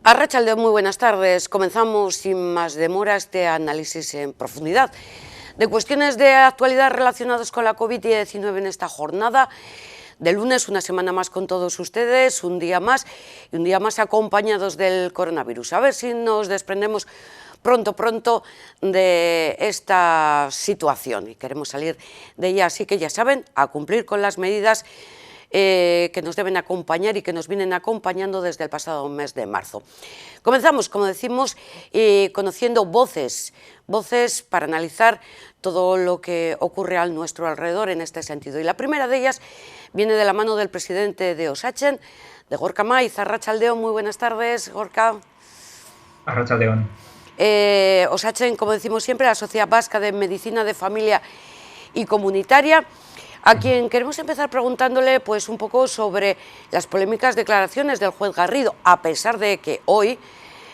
Arratsaldeon, muy buenas tardes. Comenzamos sin más demora este análisis en profundidad de cuestiones de actualidad relacionadas con la COVID-19 en esta jornada de lunes, una semana más con todos ustedes, un día más acompañados del coronavirus. A ver si nos desprendemos pronto de esta situación y queremos salir de ella, así que ya saben, a cumplir con las medidas que nos deben acompañar y que nos vienen acompañando desde el pasado mes de marzo. Comenzamos, como decimos, conociendo voces para analizar todo lo que ocurre a nuestro alrededor en este sentido. Y la primera de ellas viene de la mano del presidente de Osatzen, de Gorka Maiz. Arratsaldeon, muy buenas tardes, Gorka. Arratsaldeon. Osatzen, como decimos siempre, la Sociedad Vasca de Medicina de Familia y Comunitaria, a quien queremos empezar preguntándole pues un poco sobre las polémicas declaraciones del juez Garrido, a pesar de que hoy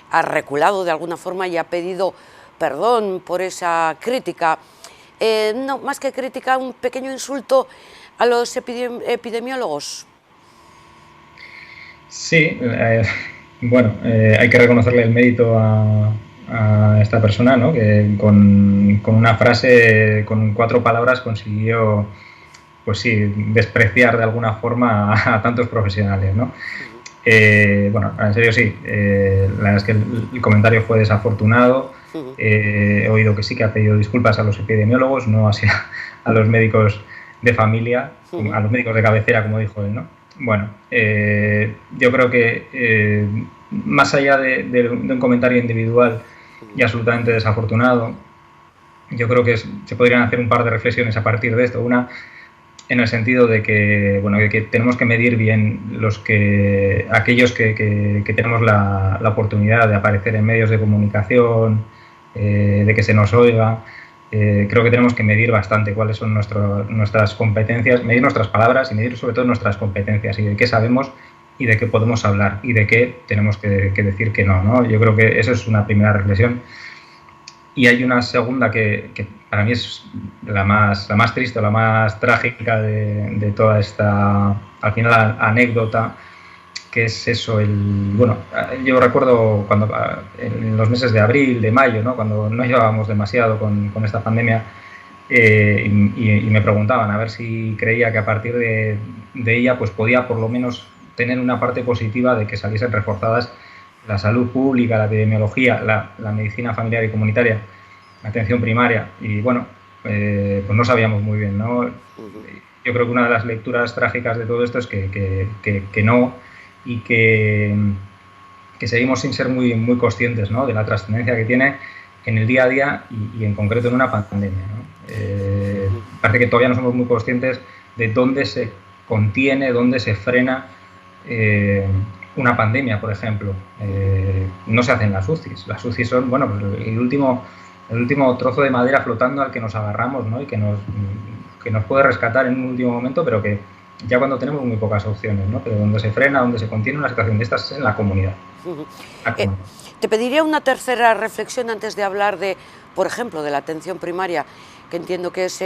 ha reculado de alguna forma y ha pedido perdón por esa crítica, no, más que crítica, un pequeño insulto a los epidemiólogos. Sí, bueno, hay que reconocerle el mérito a esta persona, ¿no? Que con una frase, con 4 palabras consiguió, pues sí, despreciar de alguna forma a tantos profesionales, ¿no? Bueno, en serio sí, la verdad es que el comentario fue desafortunado. He oído que sí que ha pedido disculpas a los epidemiólogos, no así a los médicos de familia, a los médicos de cabecera, como dijo él, ¿no? Bueno, yo creo que más allá de un comentario individual y absolutamente desafortunado, yo creo que se podrían hacer un par de reflexiones a partir de esto. Una, en el sentido de que, bueno, que tenemos que medir bien aquellos que tenemos la oportunidad de aparecer en medios de comunicación, de que se nos oiga. Creo que tenemos que medir bastante cuáles son nuestras competencias, medir nuestras palabras y medir sobre todo nuestras competencias y de qué sabemos y de qué podemos hablar y de qué tenemos que decir que no, ¿no? Yo creo que eso es una primera reflexión. Y hay una segunda que para mí es la más triste, la más trágica de toda esta, al final, anécdota, que es eso, bueno, yo recuerdo cuando en los meses de abril, de mayo, ¿no? Cuando no llevábamos demasiado con esta pandemia, y me preguntaban a ver si creía que a partir de ella pues podía por lo menos tener una parte positiva de que saliesen reforzadas la salud pública, la epidemiología, la medicina familiar y comunitaria, la atención primaria, y bueno, pues no sabíamos muy bien, ¿no? Yo creo que una de las lecturas trágicas de todo esto es que no, y que seguimos sin ser muy conscientes, ¿no?, de la trascendencia que tiene en el día a día y en concreto en una pandemia, ¿no? Parece que todavía no somos muy conscientes de dónde se contiene, dónde se frena una pandemia, por ejemplo. No se hacen las UCIs. Las UCIs son, bueno, pues el último trozo de madera flotando al que nos agarramos, ¿no? Y que nos puede rescatar en un último momento, pero que ya cuando tenemos muy pocas opciones, ¿no? Pero donde se frena, donde se contiene una situación de estas es en la comunidad. Te pediría una tercera reflexión antes de hablar de, por ejemplo, de la atención primaria, que entiendo que es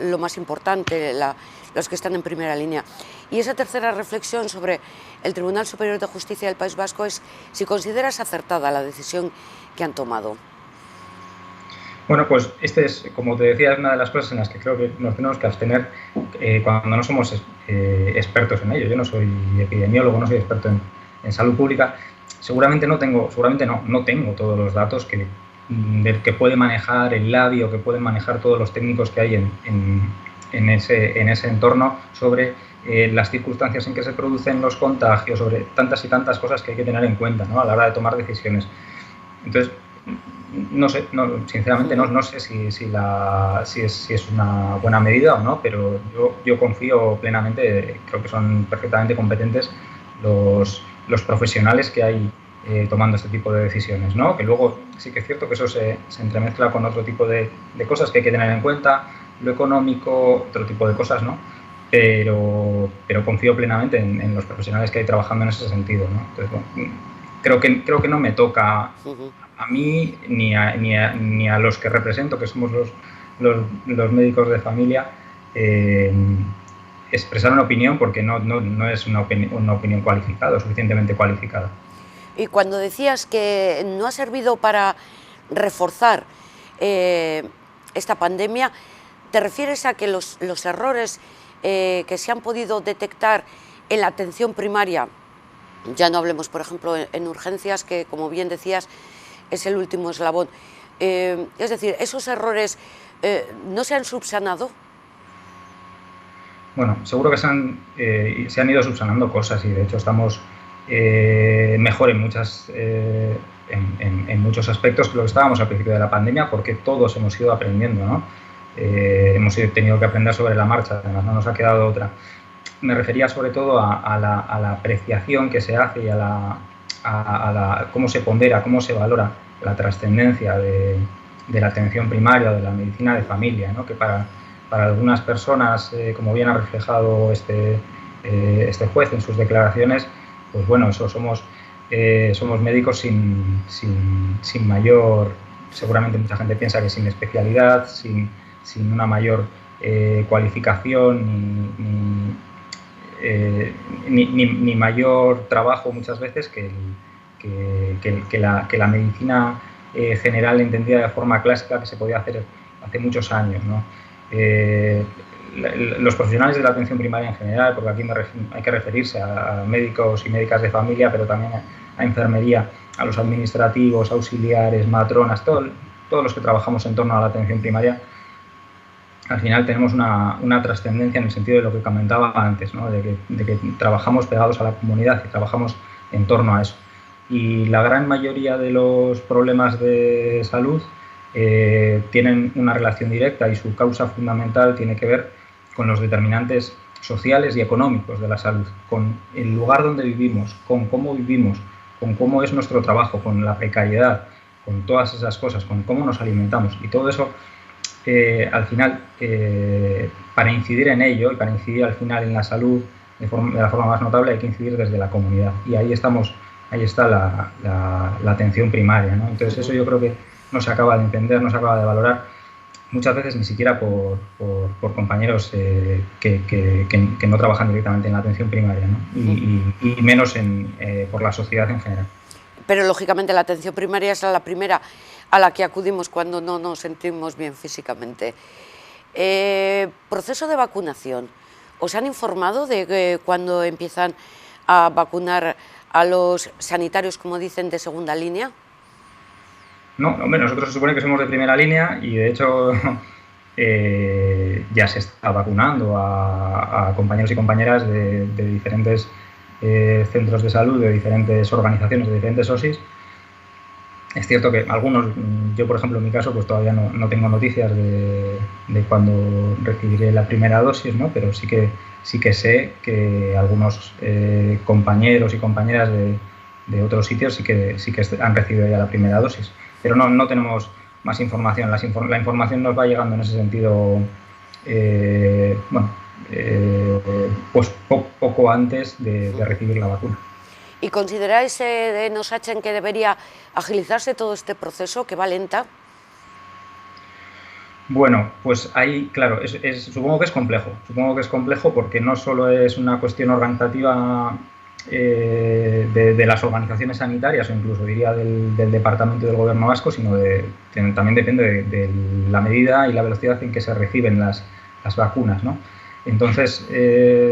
lo más importante, los que están en primera línea. Y esa tercera reflexión sobre el Tribunal Superior de Justicia del País Vasco es si consideras acertada la decisión que han tomado. Bueno, pues este es, como te decía, es una de las cosas en las que creo que nos tenemos que abstener cuando no somos expertos en ello. Yo no soy epidemiólogo, no soy experto en salud pública. Seguramente no tengo todos los datos que puede manejar el LABI o que pueden manejar todos los técnicos que hay en ese entorno sobre las circunstancias en que se producen los contagios, sobre tantas y tantas cosas que hay que tener en cuenta, ¿no?, a la hora de tomar decisiones. Entonces, no sé, sinceramente no sé si es una buena medida o no, pero yo confío plenamente, creo que son perfectamente competentes los profesionales que hay tomando este tipo de decisiones, ¿no? Que luego sí que es cierto que eso se entremezcla con otro tipo de cosas que hay que tener en cuenta, lo económico, otro tipo de cosas, ¿no? Pero confío plenamente en los profesionales que hay trabajando en ese sentido, ¿no? Entonces, bueno, creo que no me toca a mí ni a los que represento, que somos los médicos de familia, expresar una opinión, porque no es una opinión cualificada, suficientemente cualificada. Y cuando decías que no ha servido para reforzar esta pandemia, ¿te refieres a que los errores que se han podido detectar en la atención primaria, ya no hablemos, por ejemplo, en urgencias, que como bien decías, es el último eslabón, es decir, esos errores no se han subsanado? Bueno, seguro que se han ido subsanando cosas y de hecho estamos mejor en muchos aspectos que lo que estábamos al principio de la pandemia, porque todos hemos ido aprendiendo, ¿no? Hemos tenido que aprender sobre la marcha, además no nos ha quedado otra. Me refería sobre todo a la apreciación que se hace y a cómo se pondera, cómo se valora la trascendencia de la atención primaria, de la medicina de familia, ¿no? Que para algunas personas, como bien ha reflejado este juez en sus declaraciones, pues bueno, eso somos médicos sin mayor, seguramente mucha gente piensa que sin especialidad, sin una mayor cualificación ni mayor trabajo muchas veces que la medicina general entendida de forma clásica que se podía hacer hace muchos años, ¿no? Los profesionales de la atención primaria en general, porque aquí hay que referirse a médicos y médicas de familia, pero también a enfermería, a los administrativos, auxiliares, matronas, todos los que trabajamos en torno a la atención primaria, al final tenemos una trascendencia en el sentido de lo que comentaba antes, ¿no? de que trabajamos pegados a la comunidad y trabajamos en torno a eso. Y la gran mayoría de los problemas de salud tienen una relación directa y su causa fundamental tiene que ver con los determinantes sociales y económicos de la salud, con el lugar donde vivimos, con cómo vivimos, con cómo es nuestro trabajo, con la precariedad, con todas esas cosas, con cómo nos alimentamos. Y todo eso, al final, para incidir en ello y para incidir al final en la salud de la forma más notable, hay que incidir desde la comunidad. Y ahí está la atención primaria, ¿no? Entonces eso yo creo que no se acaba de entender, no se acaba de valorar, muchas veces ni siquiera por compañeros que no trabajan directamente en la atención primaria, ¿no? Y menos por la sociedad en general. Pero lógicamente la atención primaria es la primera a la que acudimos cuando no nos sentimos bien físicamente. Proceso de vacunación. ¿Os han informado de cuándo empiezan a vacunar a los sanitarios, como dicen, de segunda línea? No, hombre, nosotros se supone que somos de primera línea y de hecho ya se está vacunando a compañeros y compañeras de diferentes centros de salud, de diferentes organizaciones, de diferentes OSIs. Es cierto que algunos, yo por ejemplo en mi caso, pues todavía no tengo noticias de cuándo recibiré la primera dosis, ¿no? Pero sí que sé que algunos compañeros y compañeras de otros sitios sí que han recibido ya la primera dosis. Pero no tenemos más información. La información nos va llegando en ese sentido, pues poco antes de recibir la vacuna. ¿Y consideráis, Nosachen, que debería agilizarse todo este proceso, que va lenta? Bueno, pues ahí, claro, supongo que es complejo. Supongo que es complejo porque no solo es una cuestión organizativa de las organizaciones sanitarias o incluso diría del departamento del gobierno vasco, sino también depende de la medida y la velocidad en que se reciben las vacunas, ¿no? Entonces,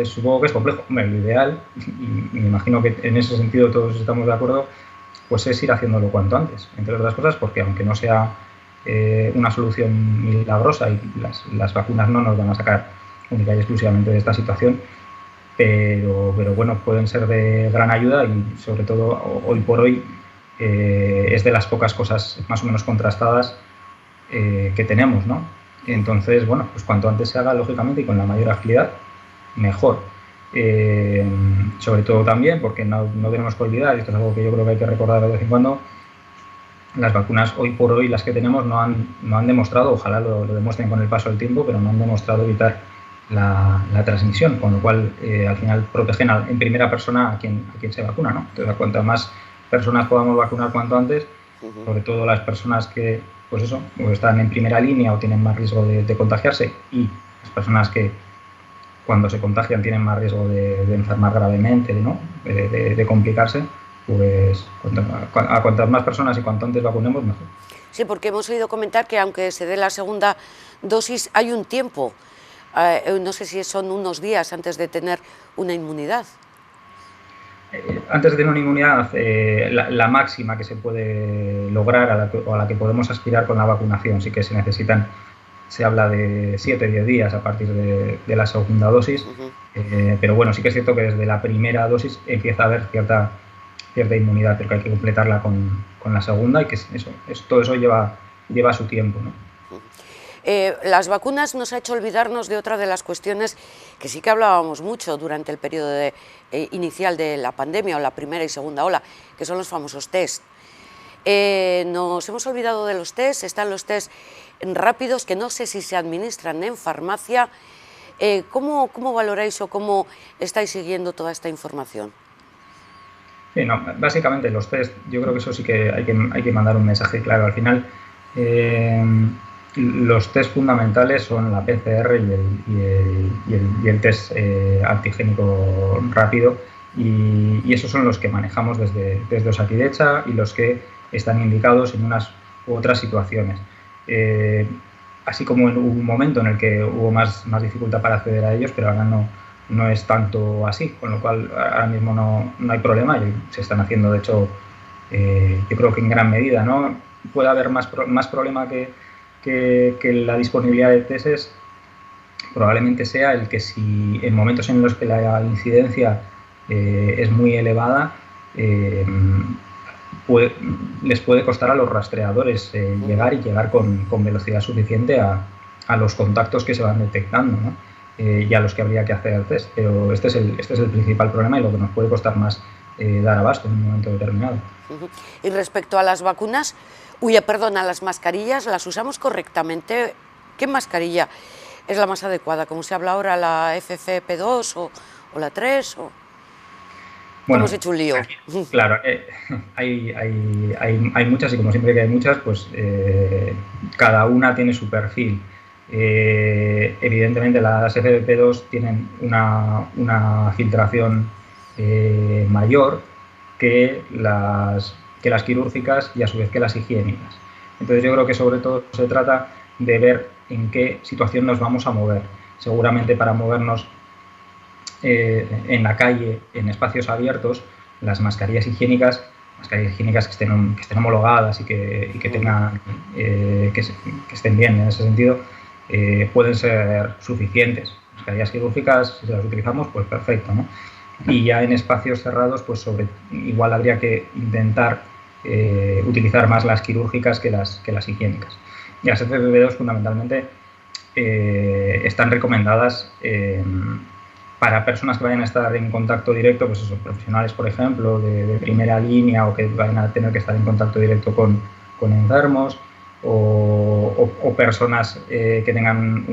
supongo que es complejo. Hombre, lo ideal, y me imagino que en ese sentido todos estamos de acuerdo, pues es ir haciéndolo cuanto antes, entre otras cosas, porque aunque no sea una solución milagrosa y las vacunas no nos van a sacar única y exclusivamente de esta situación, pero bueno, pueden ser de gran ayuda y sobre todo hoy por hoy es de las pocas cosas más o menos contrastadas que tenemos, ¿no? Entonces, bueno, pues cuanto antes se haga, lógicamente, y con la mayor agilidad, mejor. Sobre todo también, porque no tenemos que olvidar, y esto es algo que yo creo que hay que recordar de vez en cuando, las vacunas hoy por hoy, las que tenemos, no han demostrado, ojalá lo demuestren con el paso del tiempo, pero no han demostrado evitar la transmisión, con lo cual al final protegen en primera persona a quien se vacuna, ¿no? Entonces, cuanto más personas podamos vacunar cuanto antes, sobre todo las personas que, pues eso, o están en primera línea o tienen más riesgo de contagiarse, y las personas que cuando se contagian tienen más riesgo de enfermar gravemente, ¿no? De complicarse, pues a cuantas más personas y cuanto antes vacunemos, mejor. Sí, porque hemos oído comentar que aunque se dé la segunda dosis, hay un tiempo, no sé si son unos días antes de tener una inmunidad. Antes de tener una inmunidad, la máxima que se puede lograr o a la que podemos aspirar con la vacunación, sí que se habla de 7-10 días a partir de la segunda dosis, pero bueno, sí que es cierto que desde la primera dosis empieza a haber cierta inmunidad, pero que hay que completarla con la segunda y que todo eso lleva su tiempo, ¿no? Las vacunas nos ha hecho olvidarnos de otra de las cuestiones que sí que hablábamos mucho durante el periodo inicial de la pandemia o la primera y segunda ola, que son los famosos test. Nos hemos olvidado de los test, están los test rápidos que no sé si se administran en farmacia. ¿Cómo valoráis o cómo estáis siguiendo toda esta información? Sí, no, básicamente los test, yo creo que eso sí que hay que mandar un mensaje claro. Al final, los test fundamentales son la PCR y el test antigénico rápido, y esos son los que manejamos desde Osakidetza y los que están indicados en unas u otras situaciones. Así como hubo un momento en el que hubo más dificultad para acceder a ellos, pero ahora no es tanto así, con lo cual ahora mismo no hay problema y se están haciendo, de hecho, yo creo que en gran medida, ¿no? Puede haber más problema que la disponibilidad de testes, probablemente sea el que si en momentos en los que la incidencia es muy elevada, les puede costar a los rastreadores llegar con velocidad suficiente a los contactos que se van detectando, ¿no? Y a los que habría que hacer el test, pero este es el principal problema y lo que nos puede costar más dar abasto en un momento determinado. Y respecto a las vacunas, a las mascarillas, ¿las usamos correctamente? ¿Qué mascarilla es la más adecuada? ¿Cómo se habla ahora, la FFP2 o la 3? Bueno, hemos hecho un lío. Aquí, claro, hay muchas, y como siempre que hay muchas, pues cada una tiene su perfil. Evidentemente las FFP2 tienen una filtración mayor que las quirúrgicas y a su vez que las higiénicas. Entonces yo creo que sobre todo se trata de ver en qué situación nos vamos a mover. Seguramente para movernos en la calle, en espacios abiertos, las mascarillas higiénicas que estén homologadas y que tengan que estén bien en ese sentido, pueden ser suficientes. Mascarillas quirúrgicas, si las utilizamos, pues perfecto, ¿no? Y ya en espacios cerrados, pues igual habría que intentar utilizar más las quirúrgicas que las higiénicas. Y las FFP2 fundamentalmente están recomendadas para personas que vayan a estar en contacto directo, pues eso, profesionales, por ejemplo, de primera línea, o que vayan a tener que estar en contacto directo con enfermos, o personas que tengan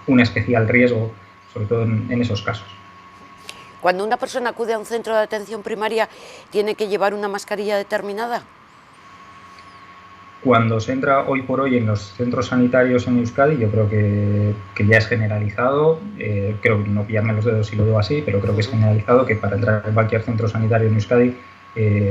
un especial riesgo, sobre todo en esos casos. Cuando una persona acude a un centro de atención primaria, ¿tiene que llevar una mascarilla determinada? Cuando se entra hoy por hoy en los centros sanitarios en Euskadi, yo creo que ya es generalizado, creo que no pillarme los dedos si lo digo así, pero creo que es generalizado que para entrar en cualquier centro sanitario en Euskadi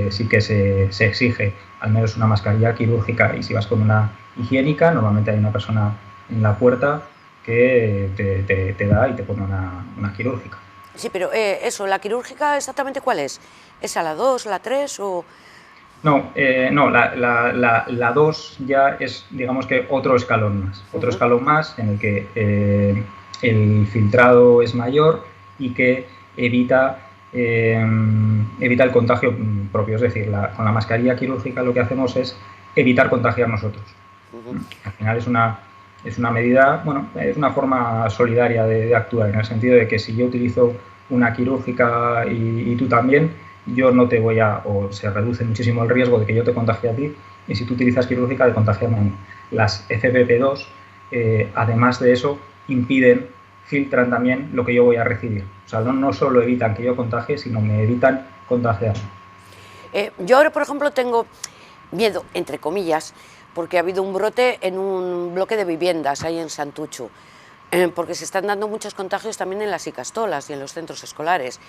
sí que se exige al menos una mascarilla quirúrgica, y si vas con una higiénica, normalmente hay una persona en la puerta que te da y te pone una quirúrgica. Sí, pero eso, ¿la quirúrgica exactamente cuál es? ¿Es a la 2, la 3 o...? No, la 2 ya es, digamos que otro escalón más. Otro escalón más en el que el filtrado es mayor y que evita el contagio propio. Es decir, con la mascarilla quirúrgica lo que hacemos es evitar contagiar nosotros. Al final es una medida, bueno, es una forma solidaria de actuar, en el sentido de que si yo utilizo una quirúrgica y tú también, yo no te voy o se reduce muchísimo el riesgo de que yo te contagie a ti, y si tú utilizas quirúrgica, de contagiarme a mí. Las FFP2, además de eso, filtran también lo que yo voy a recibir. O sea, no solo evitan que yo contagie, sino me evitan contagiar. Yo ahora, por ejemplo, tengo miedo, entre comillas, porque ha habido un brote en un bloque de viviendas ahí en Santuchu, porque se están dando muchos contagios también en las Ikastolas y en los centros escolares.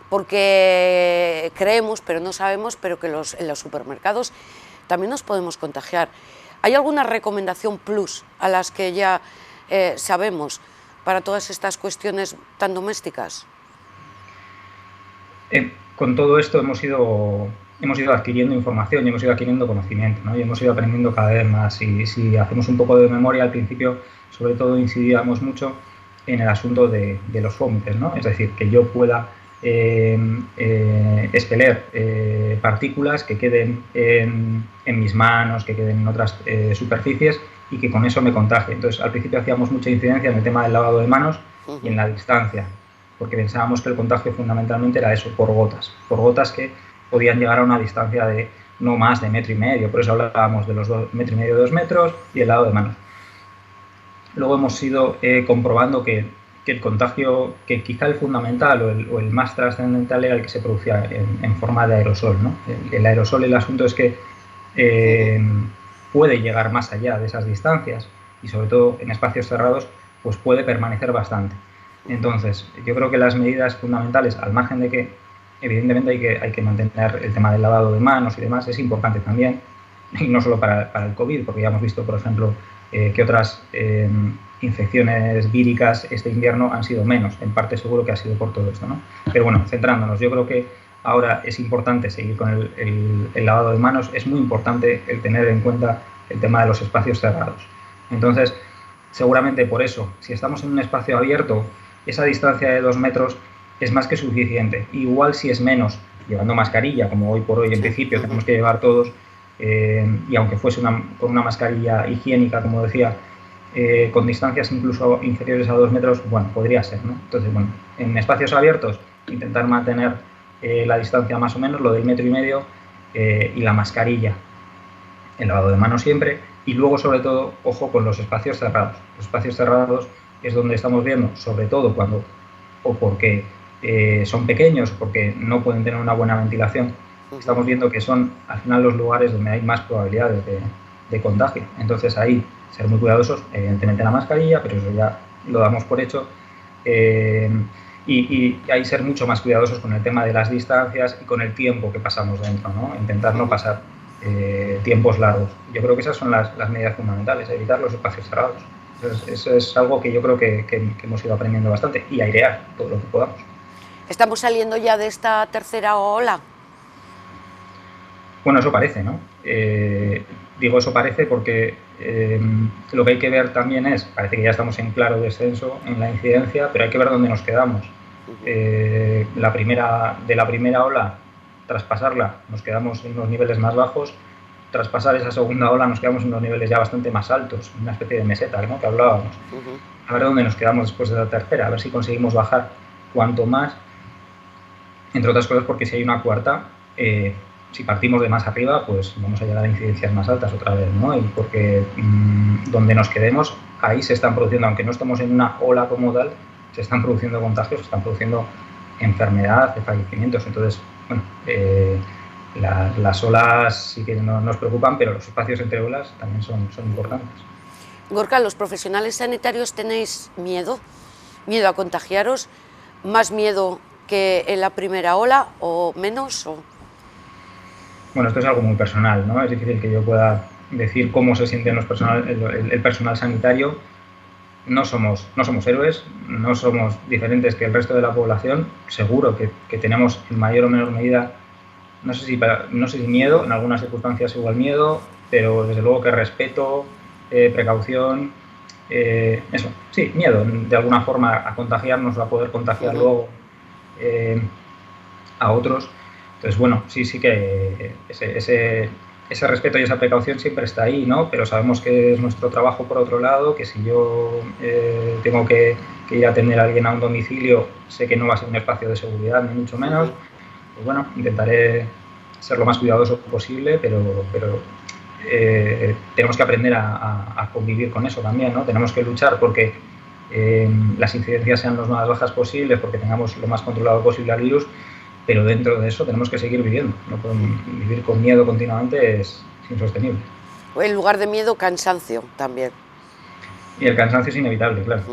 porque creemos, pero no sabemos, pero que en los supermercados también nos podemos contagiar. ¿Hay alguna recomendación plus a las que ya sabemos para todas estas cuestiones tan domésticas? Con todo esto hemos ido adquiriendo información y hemos ido adquiriendo conocimiento, ¿no? Y hemos ido aprendiendo cada vez más. Y si hacemos un poco de memoria, al principio, sobre todo, incidíamos mucho en el asunto de los fomites, ¿no? Es decir, que yo pueda expeler partículas que queden en mis manos, que queden en otras superficies y que con eso me contagie. Entonces, al principio hacíamos mucha incidencia en el tema del lavado de manos y en la distancia, porque pensábamos que el contagio fundamentalmente era eso, por gotas que podían llegar a una distancia de no más de 1,5 metros, por eso hablábamos de los 1,5 metros, 2 metros y el lavado de manos. Luego hemos ido comprobando que el contagio, que quizá el fundamental o el más trascendental era el que se producía en forma de aerosol, ¿no? El aerosol, el asunto es que puede llegar más allá de esas distancias y sobre todo en espacios cerrados pues puede permanecer bastante. Entonces, yo creo que las medidas fundamentales, al margen de que evidentemente hay que mantener el tema del lavado de manos y demás, es importante también, y no solo para el COVID, porque ya hemos visto, por ejemplo, que otras infecciones víricas este invierno han sido menos, en parte seguro que ha sido por todo esto, ¿no? Pero bueno, centrándonos, yo creo que ahora es importante seguir con el lavado de manos, es muy importante el tener en cuenta el tema de los espacios cerrados. Entonces, seguramente por eso, si estamos en un espacio abierto, esa distancia de 2 metros es más que suficiente. Igual si es menos, llevando mascarilla, como hoy por hoy en principio tenemos que llevar todos, y aunque fuese con una mascarilla higiénica, como decía, con distancias incluso inferiores a 2 metros, bueno, podría ser, ¿no? Entonces, bueno, en espacios abiertos intentar mantener la distancia más o menos, lo del 1,5 metros, y la mascarilla, el lavado de manos siempre, y luego sobre todo, ojo con los espacios cerrados. Los espacios cerrados es donde estamos viendo, sobre todo cuando, o porque son pequeños, porque no pueden tener una buena ventilación, estamos viendo que son al final los lugares donde hay más probabilidades de contagio. Entonces ahí ser muy cuidadosos, evidentemente la mascarilla, pero eso ya lo damos por hecho, y ahí ser mucho más cuidadosos con el tema de las distancias y con el tiempo que pasamos dentro, ¿no? Intentar no pasar tiempos largos. Yo creo que esas son las medidas fundamentales, evitar los espacios cerrados. Eso es algo que yo creo que hemos ido aprendiendo bastante, y airear todo lo que podamos. ¿Estamos saliendo ya de esta tercera ola? Bueno, eso parece, ¿no? Digo eso parece porque lo que hay que ver también parece que ya estamos en claro descenso en la incidencia, pero hay que ver dónde nos quedamos. De la primera ola, traspasarla, nos quedamos en unos niveles más bajos. Traspasar esa segunda ola nos quedamos en unos niveles ya bastante más altos, una especie de meseta, ¿no?, que hablábamos. A ver dónde nos quedamos después de la tercera, a ver si conseguimos bajar cuanto más, entre otras cosas porque si hay una cuarta, si partimos de más arriba, pues vamos a llegar a incidencias más altas otra vez, ¿no? Y porque donde nos quedemos, ahí se están produciendo, aunque no estemos en una ola como tal, se están produciendo contagios, se están produciendo enfermedad, fallecimientos. Entonces, bueno, las olas sí que no nos preocupan, pero los espacios entre olas también son importantes. Gorka, ¿los profesionales sanitarios tenéis miedo? ¿Miedo a contagiaros? ¿Más miedo que en la primera ola o menos? Bueno, esto es algo muy personal, ¿no? Es difícil que yo pueda decir cómo se sienten el personal sanitario. No somos héroes, no somos diferentes que el resto de la población. Seguro que tenemos en mayor o menor medida, no sé si miedo, en algunas circunstancias igual miedo, pero desde luego que respeto, precaución, eso, sí, miedo de alguna forma a contagiarnos o a poder contagiar luego a otros. Entonces, bueno, sí que ese respeto y esa precaución siempre está ahí, ¿no? Pero sabemos que es nuestro trabajo por otro lado, que si yo tengo que ir a atender a alguien a un domicilio, sé que no va a ser un espacio de seguridad, ni mucho menos. Pues bueno, intentaré ser lo más cuidadoso posible, pero tenemos que aprender a convivir con eso también, ¿no? Tenemos que luchar porque las incidencias sean lo más bajas posibles, porque tengamos lo más controlado posible al virus, pero dentro de eso tenemos que seguir viviendo. No podemos vivir con miedo continuamente, es insostenible. En lugar de miedo, cansancio también. Y el cansancio es inevitable, claro.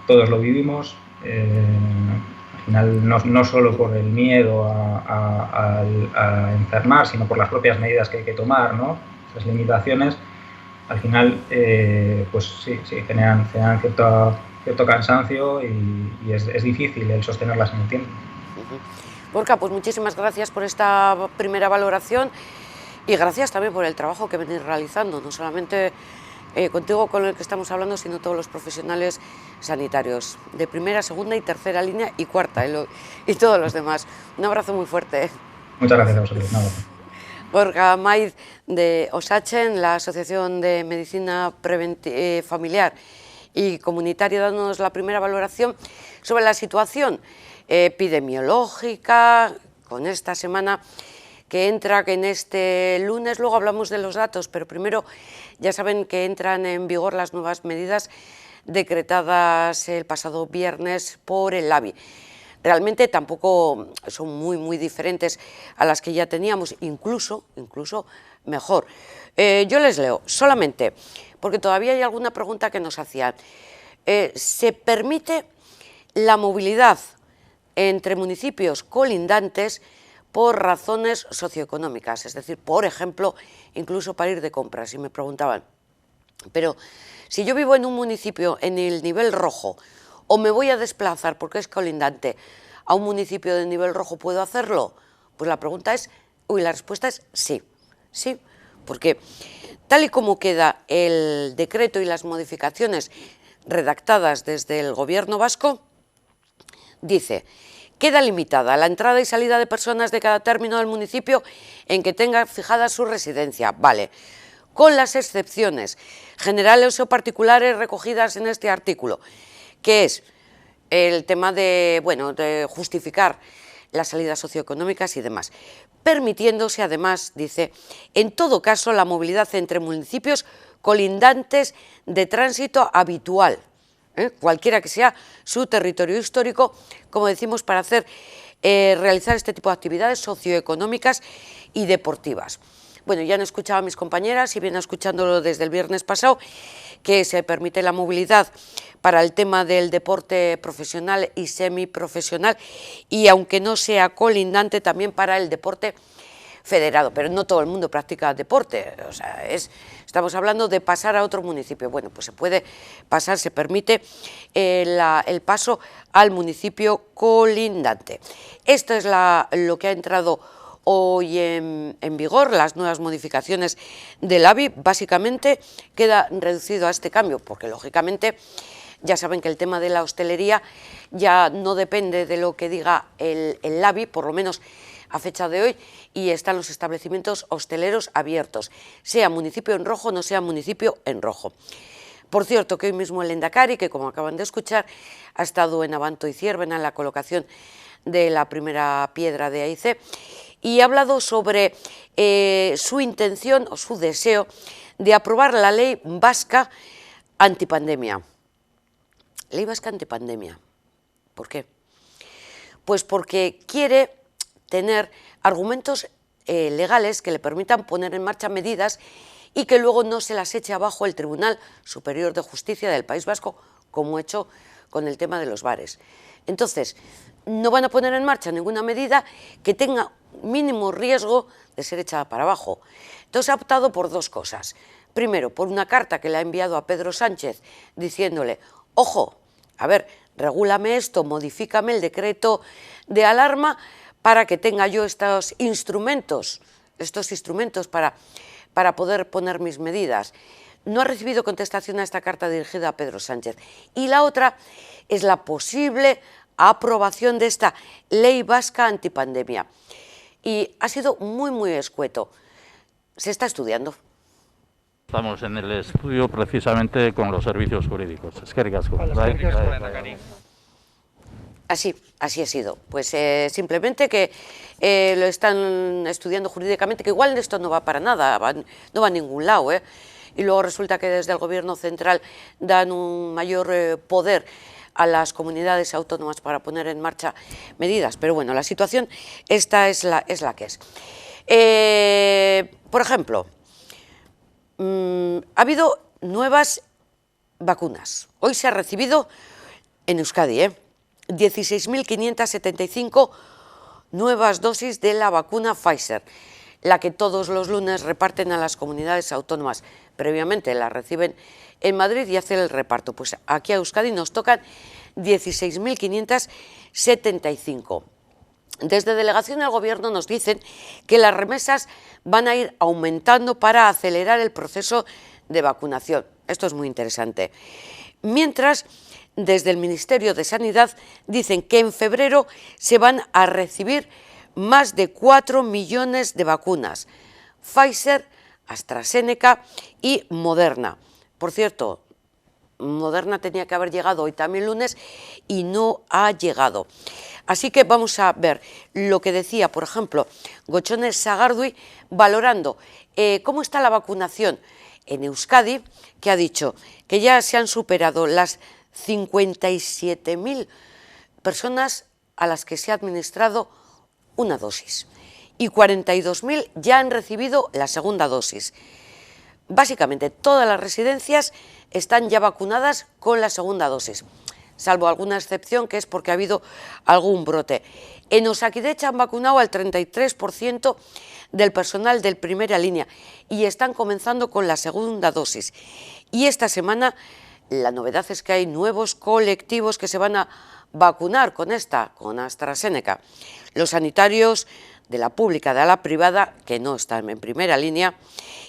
Todos lo vivimos. Al Al final, no solo por el miedo a enfermar, sino por las propias medidas que hay que tomar, ¿no? Esas limitaciones, al final, pues sí, generan cierto cansancio y es difícil el sostenerlas en el tiempo. Borja, pues muchísimas gracias por esta primera valoración y gracias también por el trabajo que venís realizando, no solamente contigo con el que estamos hablando, sino todos los profesionales sanitarios de primera, segunda y tercera línea y cuarta y todos los demás. Un abrazo muy fuerte. Muchas gracias a vosotros. Borja Maiz de Osatzen, la Asociación de Medicina Familiar y Comunitaria, dándonos la primera valoración sobre la situación epidemiológica con esta semana que entra, que en este lunes, luego hablamos de los datos, pero primero ya saben que entran en vigor las nuevas medidas decretadas el pasado viernes por el LABI. Realmente tampoco son muy diferentes a las que ya teníamos, incluso mejor. Yo les leo solamente, porque todavía hay alguna pregunta que nos hacían. ¿Se permite la movilidad entre municipios colindantes por razones socioeconómicas? Es decir, por ejemplo, incluso para ir de compras, y me preguntaban, pero si yo vivo en un municipio en el nivel rojo, o me voy a desplazar porque es colindante a un municipio de nivel rojo, ¿puedo hacerlo? Pues la respuesta es sí, sí, porque tal y como queda el decreto y las modificaciones redactadas desde el gobierno vasco, dice: queda limitada la entrada y salida de personas de cada término del municipio en que tenga fijada su residencia, vale, con las excepciones generales o particulares recogidas en este artículo, que es el tema de justificar las salidas socioeconómicas y demás, permitiéndose además, dice, en todo caso la movilidad entre municipios colindantes de tránsito habitual, cualquiera que sea su territorio histórico, como decimos, para realizar este tipo de actividades socioeconómicas y deportivas. Bueno, ya han escuchado a mis compañeras y vienen escuchándolo desde el viernes pasado, que se permite la movilidad para el tema del deporte profesional y semiprofesional, y aunque no sea colindante, también para el deporte federado, pero no todo el mundo practica deporte, o sea, estamos hablando de pasar a otro municipio. Bueno, pues se puede pasar, se permite el paso al municipio colindante. Esto es lo que ha entrado hoy en vigor, las nuevas modificaciones del ABI. Básicamente queda reducido a este cambio, porque lógicamente ya saben que el tema de la hostelería ya no depende de lo que diga el ABI, por lo menos a fecha de hoy, y están los establecimientos hosteleros abiertos, sea municipio en rojo o no sea municipio en rojo. Por cierto, que hoy mismo el Lehendakari, que como acaban de escuchar, ha estado en Abanto y Ciervena en la colocación de la primera piedra de AIC, y ha hablado sobre su intención o su deseo de aprobar la ley vasca antipandemia. Ley vasca antipandemia. ¿Por qué? Pues porque quiere tener argumentos legales que le permitan poner en marcha medidas y que luego no se las eche abajo el Tribunal Superior de Justicia del País Vasco, como ha hecho con el tema de los bares. Entonces, no van a poner en marcha ninguna medida que tenga mínimo riesgo de ser echada para abajo. Entonces ha optado por dos cosas. Primero, por una carta que le ha enviado a Pedro Sánchez diciéndole: ojo, a ver, regúlame esto, modifícame el decreto de alarma para que tenga yo estos instrumentos para poder poner mis medidas. No ha recibido contestación a esta carta dirigida a Pedro Sánchez. Y la otra es la posible aprobación de esta ley vasca antipandemia. Y ha sido muy escueto. Se está estudiando. Estamos en el estudio precisamente con los servicios jurídicos. Eskerrik asko. Así ha sido. Pues simplemente que lo están estudiando jurídicamente, que igual esto no va para nada, no va a ningún lado, y luego resulta que desde el gobierno central dan un mayor poder a las comunidades autónomas para poner en marcha medidas. Pero bueno, la situación esta es la que es. Por ejemplo, ha habido nuevas vacunas. Hoy se ha recibido en Euskadi, 16.575 nuevas dosis de la vacuna Pfizer, la que todos los lunes reparten a las comunidades autónomas. Previamente la reciben en Madrid y hacen el reparto. Pues aquí a Euskadi nos tocan 16.575. Desde delegación del Gobierno nos dicen que las remesas van a ir aumentando para acelerar el proceso de vacunación. Esto es muy interesante. Mientras, desde el Ministerio de Sanidad dicen que en febrero se van a recibir más de 4 millones de vacunas, Pfizer, AstraZeneca y Moderna. Por cierto, Moderna tenía que haber llegado hoy también lunes y no ha llegado. Así que vamos a ver lo que decía, por ejemplo, Gochone Sagardui, valorando cómo está la vacunación en Euskadi, que ha dicho que ya se han superado las 57.000 personas a las que se ha administrado una dosis y 42.000 ya han recibido la segunda dosis. Básicamente todas las residencias están ya vacunadas con la segunda dosis, salvo alguna excepción que es porque ha habido algún brote. En Osakidetza han vacunado al 33% del personal de primera línea y están comenzando con la segunda dosis. Y esta semana la novedad es que hay nuevos colectivos que se van a vacunar con AstraZeneca. Los sanitarios de la pública, de la privada, que no están en primera línea,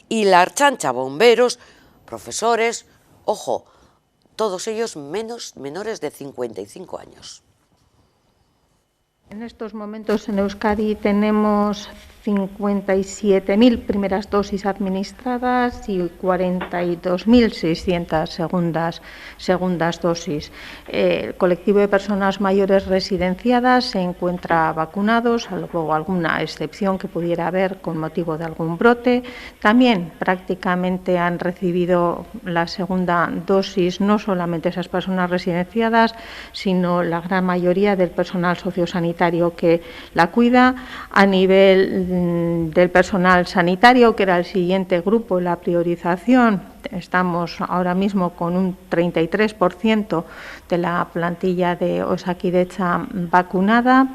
y la Ertzaintza, bomberos, profesores, ojo, todos ellos menores de 55 años. En estos momentos en Euskadi tenemos 57.000 primeras dosis administradas y 42.600 segundas dosis. El colectivo de personas mayores residenciadas se encuentra vacunados, salvo alguna excepción que pudiera haber con motivo de algún brote. También prácticamente han recibido la segunda dosis no solamente esas personas residenciadas, sino la gran mayoría del personal sociosanitario que la cuida. A nivel del personal sanitario, que era el siguiente grupo, la priorización, estamos ahora mismo con un 33% de la plantilla de Osakidetza vacunada.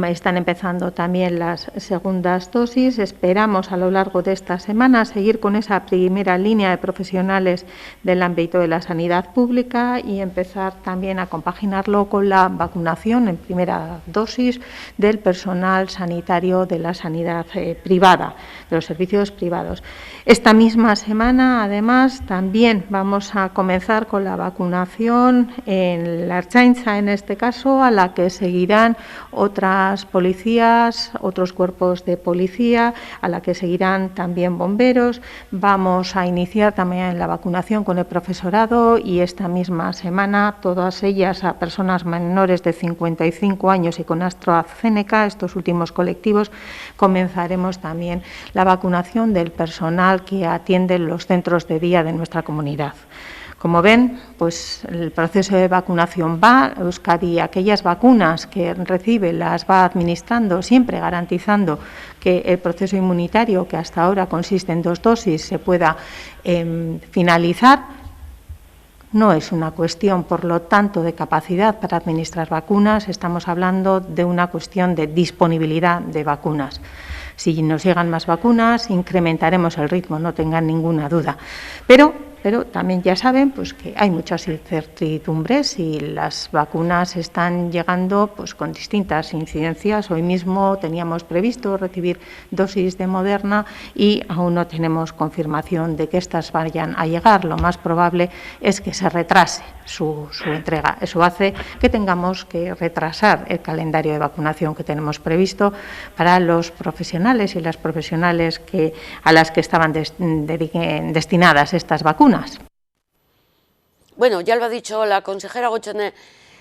Están empezando también las segundas dosis. Esperamos a lo largo de esta semana seguir con esa primera línea de profesionales del ámbito de la sanidad pública y empezar también a compaginarlo con la vacunación en primera dosis del personal sanitario de la sanidad privada, de los servicios privados. Esta misma semana, además, también vamos a comenzar con la vacunación en la Ertzaintza, en este caso, a la que seguirán otras policías, otros cuerpos de policía, a la que seguirán también bomberos. Vamos a iniciar también la vacunación con el profesorado y esta misma semana, todas ellas a personas menores de 55 años y con AstraZeneca, estos últimos colectivos, comenzaremos también la vacunación del personal que atiende los centros de día de nuestra comunidad. Como ven, pues el proceso de vacunación va. Euskadi, aquellas vacunas que recibe las va administrando, siempre garantizando que el proceso inmunitario, que hasta ahora consiste en 2 dosis, se pueda finalizar. No es una cuestión, por lo tanto, de capacidad para administrar vacunas, estamos hablando de una cuestión de disponibilidad de vacunas. Si nos llegan más vacunas, incrementaremos el ritmo, no tengan ninguna duda. Pero también ya saben pues, que hay muchas incertidumbres y las vacunas están llegando pues, con distintas incidencias. Hoy mismo teníamos previsto recibir dosis de Moderna y aún no tenemos confirmación de que estas vayan a llegar. Lo más probable es que se retrase su entrega. Eso hace que tengamos que retrasar el calendario de vacunación que tenemos previsto para los profesionales y las profesionales a las que estaban destinadas estas vacunas. Bueno, ya lo ha dicho la consejera Gochone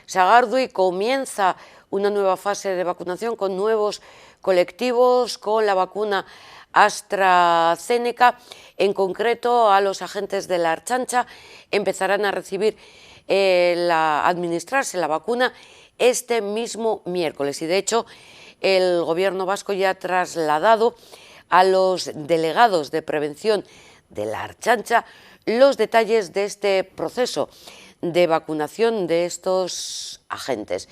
Sagardui, comienza una nueva fase de vacunación con nuevos colectivos, con la vacuna AstraZeneca. En concreto, a los agentes de la Ertzaintza empezarán a recibir administrarse la vacuna este mismo miércoles. Y de hecho, el Gobierno vasco ya ha trasladado a los delegados de prevención de la Ertzaintza los detalles de este proceso de vacunación de estos agentes.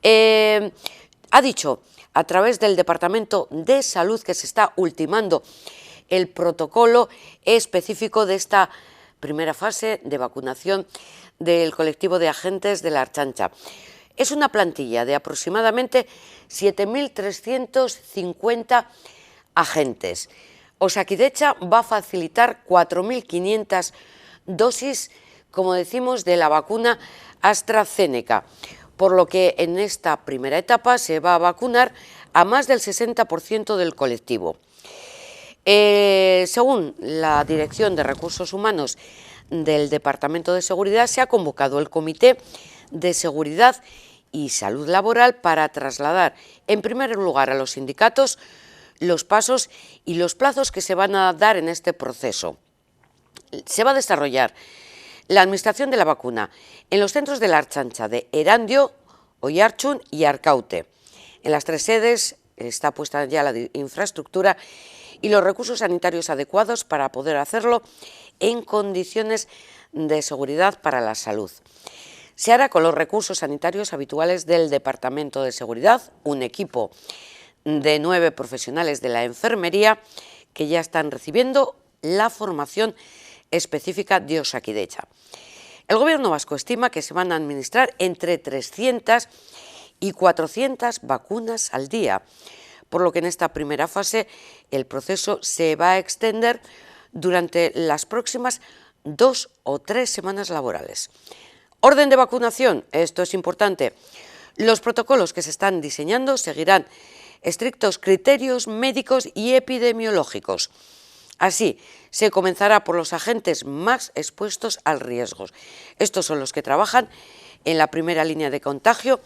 Ha dicho a través del Departamento de Salud que se está ultimando el protocolo específico de esta primera fase de vacunación del colectivo de agentes de la Ertzaintza. Es una plantilla de aproximadamente 7.350 agentes. Osakidetza va a facilitar 4.500 dosis, como decimos, de la vacuna AstraZeneca, por lo que en esta primera etapa se va a vacunar a más del 60% del colectivo. Según la Dirección de Recursos Humanos del Departamento de Seguridad, se ha convocado el Comité de Seguridad y Salud Laboral para trasladar, en primer lugar, a los sindicatos los pasos y los plazos que se van a dar en este proceso. Se va a desarrollar la administración de la vacuna en los centros de la Ertzaintza de Erandio, Oiartzun y Arkaute. En las 3 sedes está puesta ya la infraestructura y los recursos sanitarios adecuados para poder hacerlo en condiciones de seguridad para la salud. Se hará con los recursos sanitarios habituales del Departamento de Seguridad, un equipo de 9 profesionales de la enfermería que ya están recibiendo la formación específica de Osakidetza. El Gobierno vasco estima que se van a administrar entre 300 y 400 vacunas al día, por lo que en esta primera fase el proceso se va a extender durante las próximas 2 o 3 semanas laborales. Orden de vacunación, esto es importante. Los protocolos que se están diseñando seguirán estrictos criterios médicos y epidemiológicos. Así, se comenzará por los agentes más expuestos al riesgo. Estos son los que trabajan en la primera línea de contagio,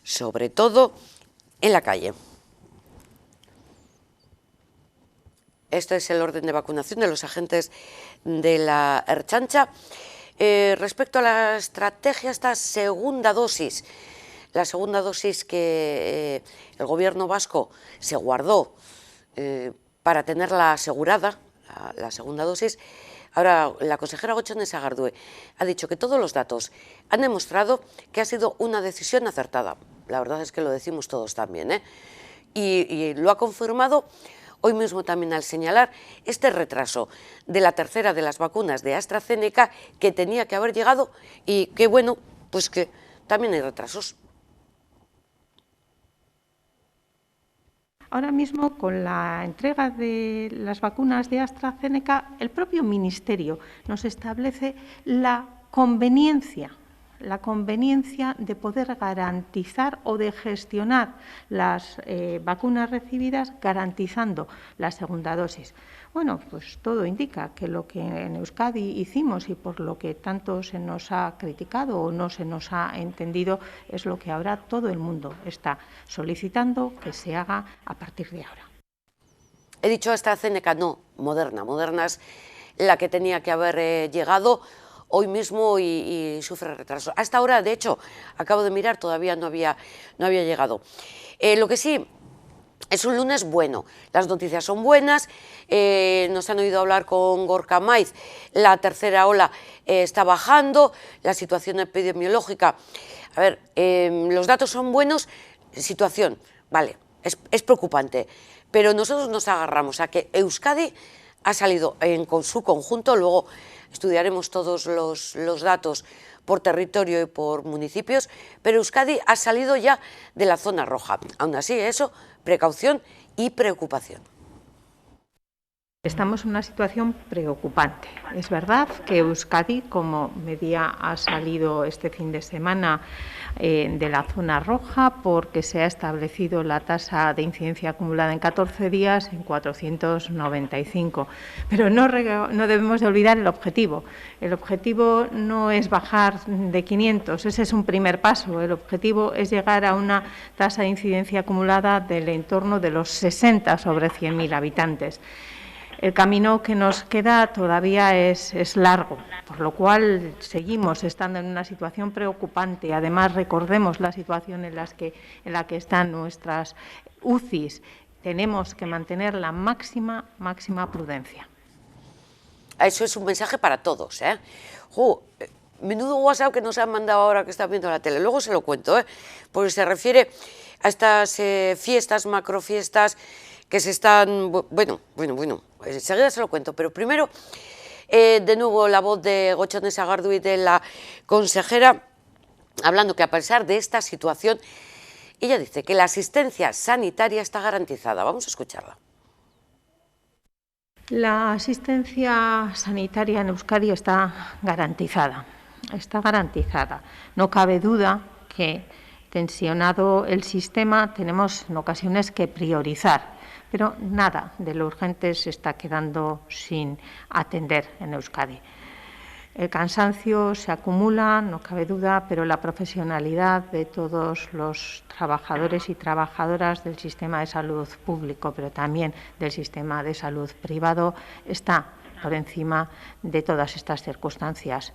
sobre todo en la calle. Este es el orden de vacunación de los agentes de la Ertzaintza. Respecto a la estrategia, esta segunda dosis, la segunda dosis que el Gobierno vasco se guardó para tenerla asegurada, la segunda dosis. Ahora, la consejera Gotzone Sagardue ha dicho que todos los datos han demostrado que ha sido una decisión acertada. La verdad es que lo decimos todos también, y lo ha confirmado hoy mismo también al señalar este retraso de la tercera de las vacunas de AstraZeneca que tenía que haber llegado y que, bueno, pues que también hay retrasos. Ahora mismo, con la entrega de las vacunas de AstraZeneca, el propio Ministerio nos establece la conveniencia de poder garantizar o de gestionar las vacunas recibidas garantizando la segunda dosis. Bueno, pues todo indica que lo que en Euskadi hicimos y por lo que tanto se nos ha criticado o no se nos ha entendido es lo que ahora todo el mundo está solicitando que se haga a partir de ahora. He dicho AstraZeneca, no, Moderna. Moderna es la que tenía que haber llegado hoy mismo y sufre retraso. Hasta ahora, de hecho, acabo de mirar, todavía no había llegado. Lo que sí, es un lunes bueno, las noticias son buenas, nos han oído hablar con Gorka Maiz, la tercera ola está bajando, la situación epidemiológica, a ver, los datos son buenos, situación, vale, es preocupante, pero nosotros nos agarramos a que Euskadi ha salido con su conjunto, luego estudiaremos todos los datos por territorio y por municipios, pero Euskadi ha salido ya de la zona roja. Aún así, eso, precaución y preocupación. Estamos en una situación preocupante. Es verdad que Euskadi, como medida, ha salido este fin de semana de la zona roja porque se ha establecido la tasa de incidencia acumulada en 14 días en 495. Pero no debemos de olvidar el objetivo. El objetivo no es bajar de 500, ese es un primer paso. El objetivo es llegar a una tasa de incidencia acumulada del entorno de los 60 sobre 100.000 habitantes. El camino que nos queda todavía es largo, por lo cual seguimos estando en una situación preocupante. Además, recordemos la situación en la que están nuestras UCIs. Tenemos que mantener la máxima prudencia. Eso es un mensaje para todos, menudo WhatsApp que nos han mandado ahora que están viendo la tele. Luego se lo cuento, porque se refiere a estas fiestas, macrofiestas que se están... Bueno, enseguida se lo cuento, pero primero, de nuevo, la voz de Gotzone Sagardui, de la consejera, hablando que a pesar de esta situación, ella dice que la asistencia sanitaria está garantizada. Vamos a escucharla. La asistencia sanitaria en Euskadi está garantizada. No cabe duda que, tensionado el sistema, tenemos en ocasiones que priorizar, pero nada de lo urgente se está quedando sin atender en Euskadi. El cansancio se acumula, no cabe duda, pero la profesionalidad de todos los trabajadores y trabajadoras del sistema de salud público, pero también del sistema de salud privado, está por encima de todas estas circunstancias.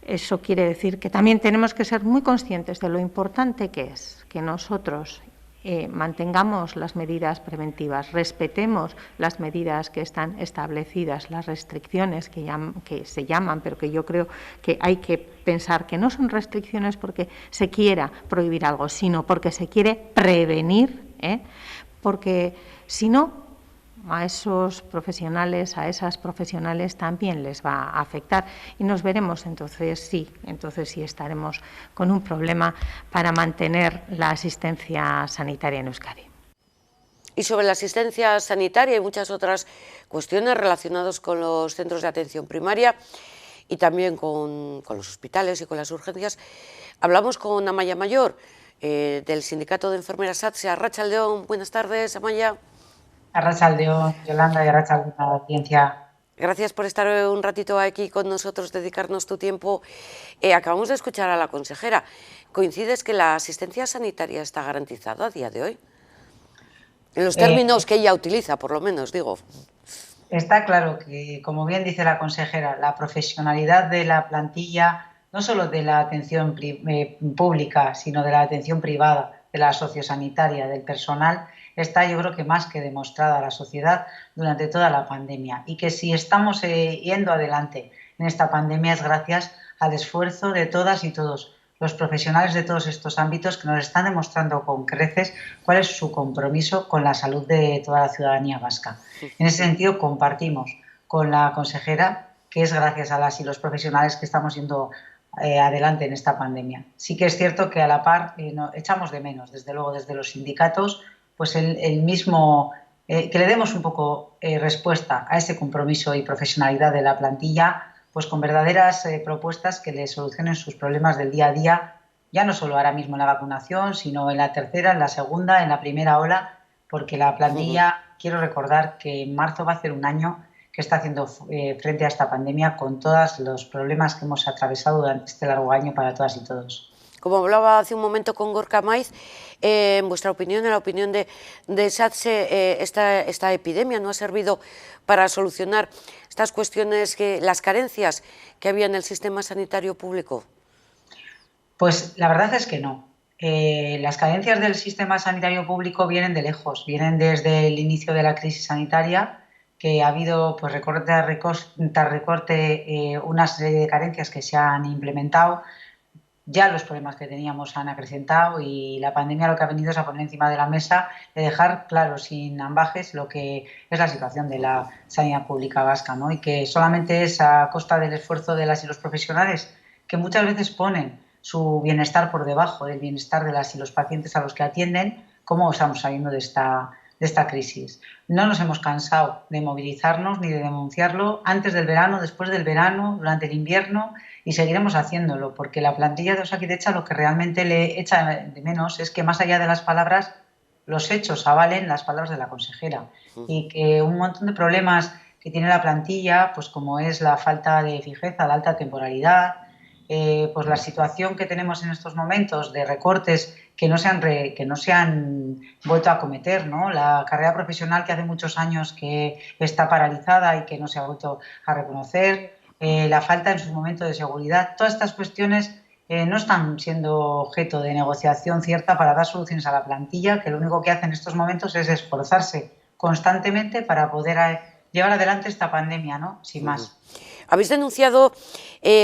Eso quiere decir que también tenemos que ser muy conscientes de lo importante que es que nosotros mantengamos las medidas preventivas, respetemos las medidas que están establecidas, las restricciones que se llaman, pero que yo creo que hay que pensar que no son restricciones porque se quiera prohibir algo, sino porque se quiere prevenir, porque si no, a esos profesionales, a esas profesionales también les va a afectar y nos veremos entonces sí estaremos con un problema para mantener la asistencia sanitaria en Euskadi. Y sobre la asistencia sanitaria y muchas otras cuestiones relacionadas con los centros de atención primaria y también con los hospitales y con las urgencias, hablamos con Amaya Mayor, del Sindicato de Enfermeras SATSE. Arratsaldeon, buenas tardes, Amaya. Arratsaldeon, Yolanda, y arratsaldeon a la audiencia. Gracias por estar un ratito aquí con nosotros, dedicarnos tu tiempo. Acabamos de escuchar a la consejera. ¿Coincides que la asistencia sanitaria está garantizada a día de hoy? En los términos que ella utiliza, por lo menos, digo. Está claro que, como bien dice la consejera, la profesionalidad de la plantilla, no solo de la atención pública, sino de la atención privada, de la sociosanitaria, del personal, está, yo creo que más que demostrada a la sociedad durante toda la pandemia, y que si estamos yendo adelante en esta pandemia es gracias al esfuerzo de todas y todos los profesionales de todos estos ámbitos que nos están demostrando con creces cuál es su compromiso con la salud de toda la ciudadanía vasca. En ese sentido, compartimos con la consejera que es gracias a las y los profesionales que estamos yendo adelante en esta pandemia. Sí que es cierto que a la par echamos de menos, desde luego desde los sindicatos, pues el mismo, que le demos un poco respuesta a ese compromiso y profesionalidad de la plantilla, pues con verdaderas propuestas que le solucionen sus problemas del día a día, ya no solo ahora mismo en la vacunación, sino en la tercera, en la segunda, en la primera ola, porque la plantilla, quiero recordar que en marzo va a hacer un año que está haciendo frente a esta pandemia con todos los problemas que hemos atravesado durante este largo año para todas y todos. Como hablaba hace un momento con Gorka Maiz, en vuestra opinión, en la opinión de SATSE, esta epidemia no ha servido para solucionar estas cuestiones, las carencias que había en el sistema sanitario público. Pues la verdad es que no. Las carencias del sistema sanitario público vienen de lejos, vienen desde el inicio de la crisis sanitaria, que ha habido pues, recorte tras recorte, una serie de carencias que se han implementado. Ya los problemas que teníamos han acrecentado y la pandemia lo que ha venido es a poner encima de la mesa, de dejar claro, sin ambajes, lo que es la situación de la sanidad pública vasca, ¿no? Y que solamente es a costa del esfuerzo de las y los profesionales, que muchas veces ponen su bienestar por debajo del bienestar de las y los pacientes a los que atienden, cómo estamos saliendo de esta crisis. No nos hemos cansado de movilizarnos ni de denunciarlo antes del verano, después del verano, durante el invierno, y seguiremos haciéndolo, porque la plantilla de Osakidetza lo que realmente le echa de menos es que más allá de las palabras, los hechos avalen las palabras de la consejera, y que un montón de problemas que tiene la plantilla, pues como es la falta de fijeza, la alta temporalidad, pues la situación que tenemos en estos momentos de recortes que no se han vuelto a cometer, ¿no? La carrera profesional que hace muchos años que está paralizada y que no se ha vuelto a reconocer, la falta en su momento de seguridad, todas estas cuestiones no están siendo objeto de negociación cierta para dar soluciones a la plantilla, que lo único que hace en estos momentos es esforzarse constantemente para poder llevar adelante esta pandemia, ¿no? Sin más. Habéis denunciado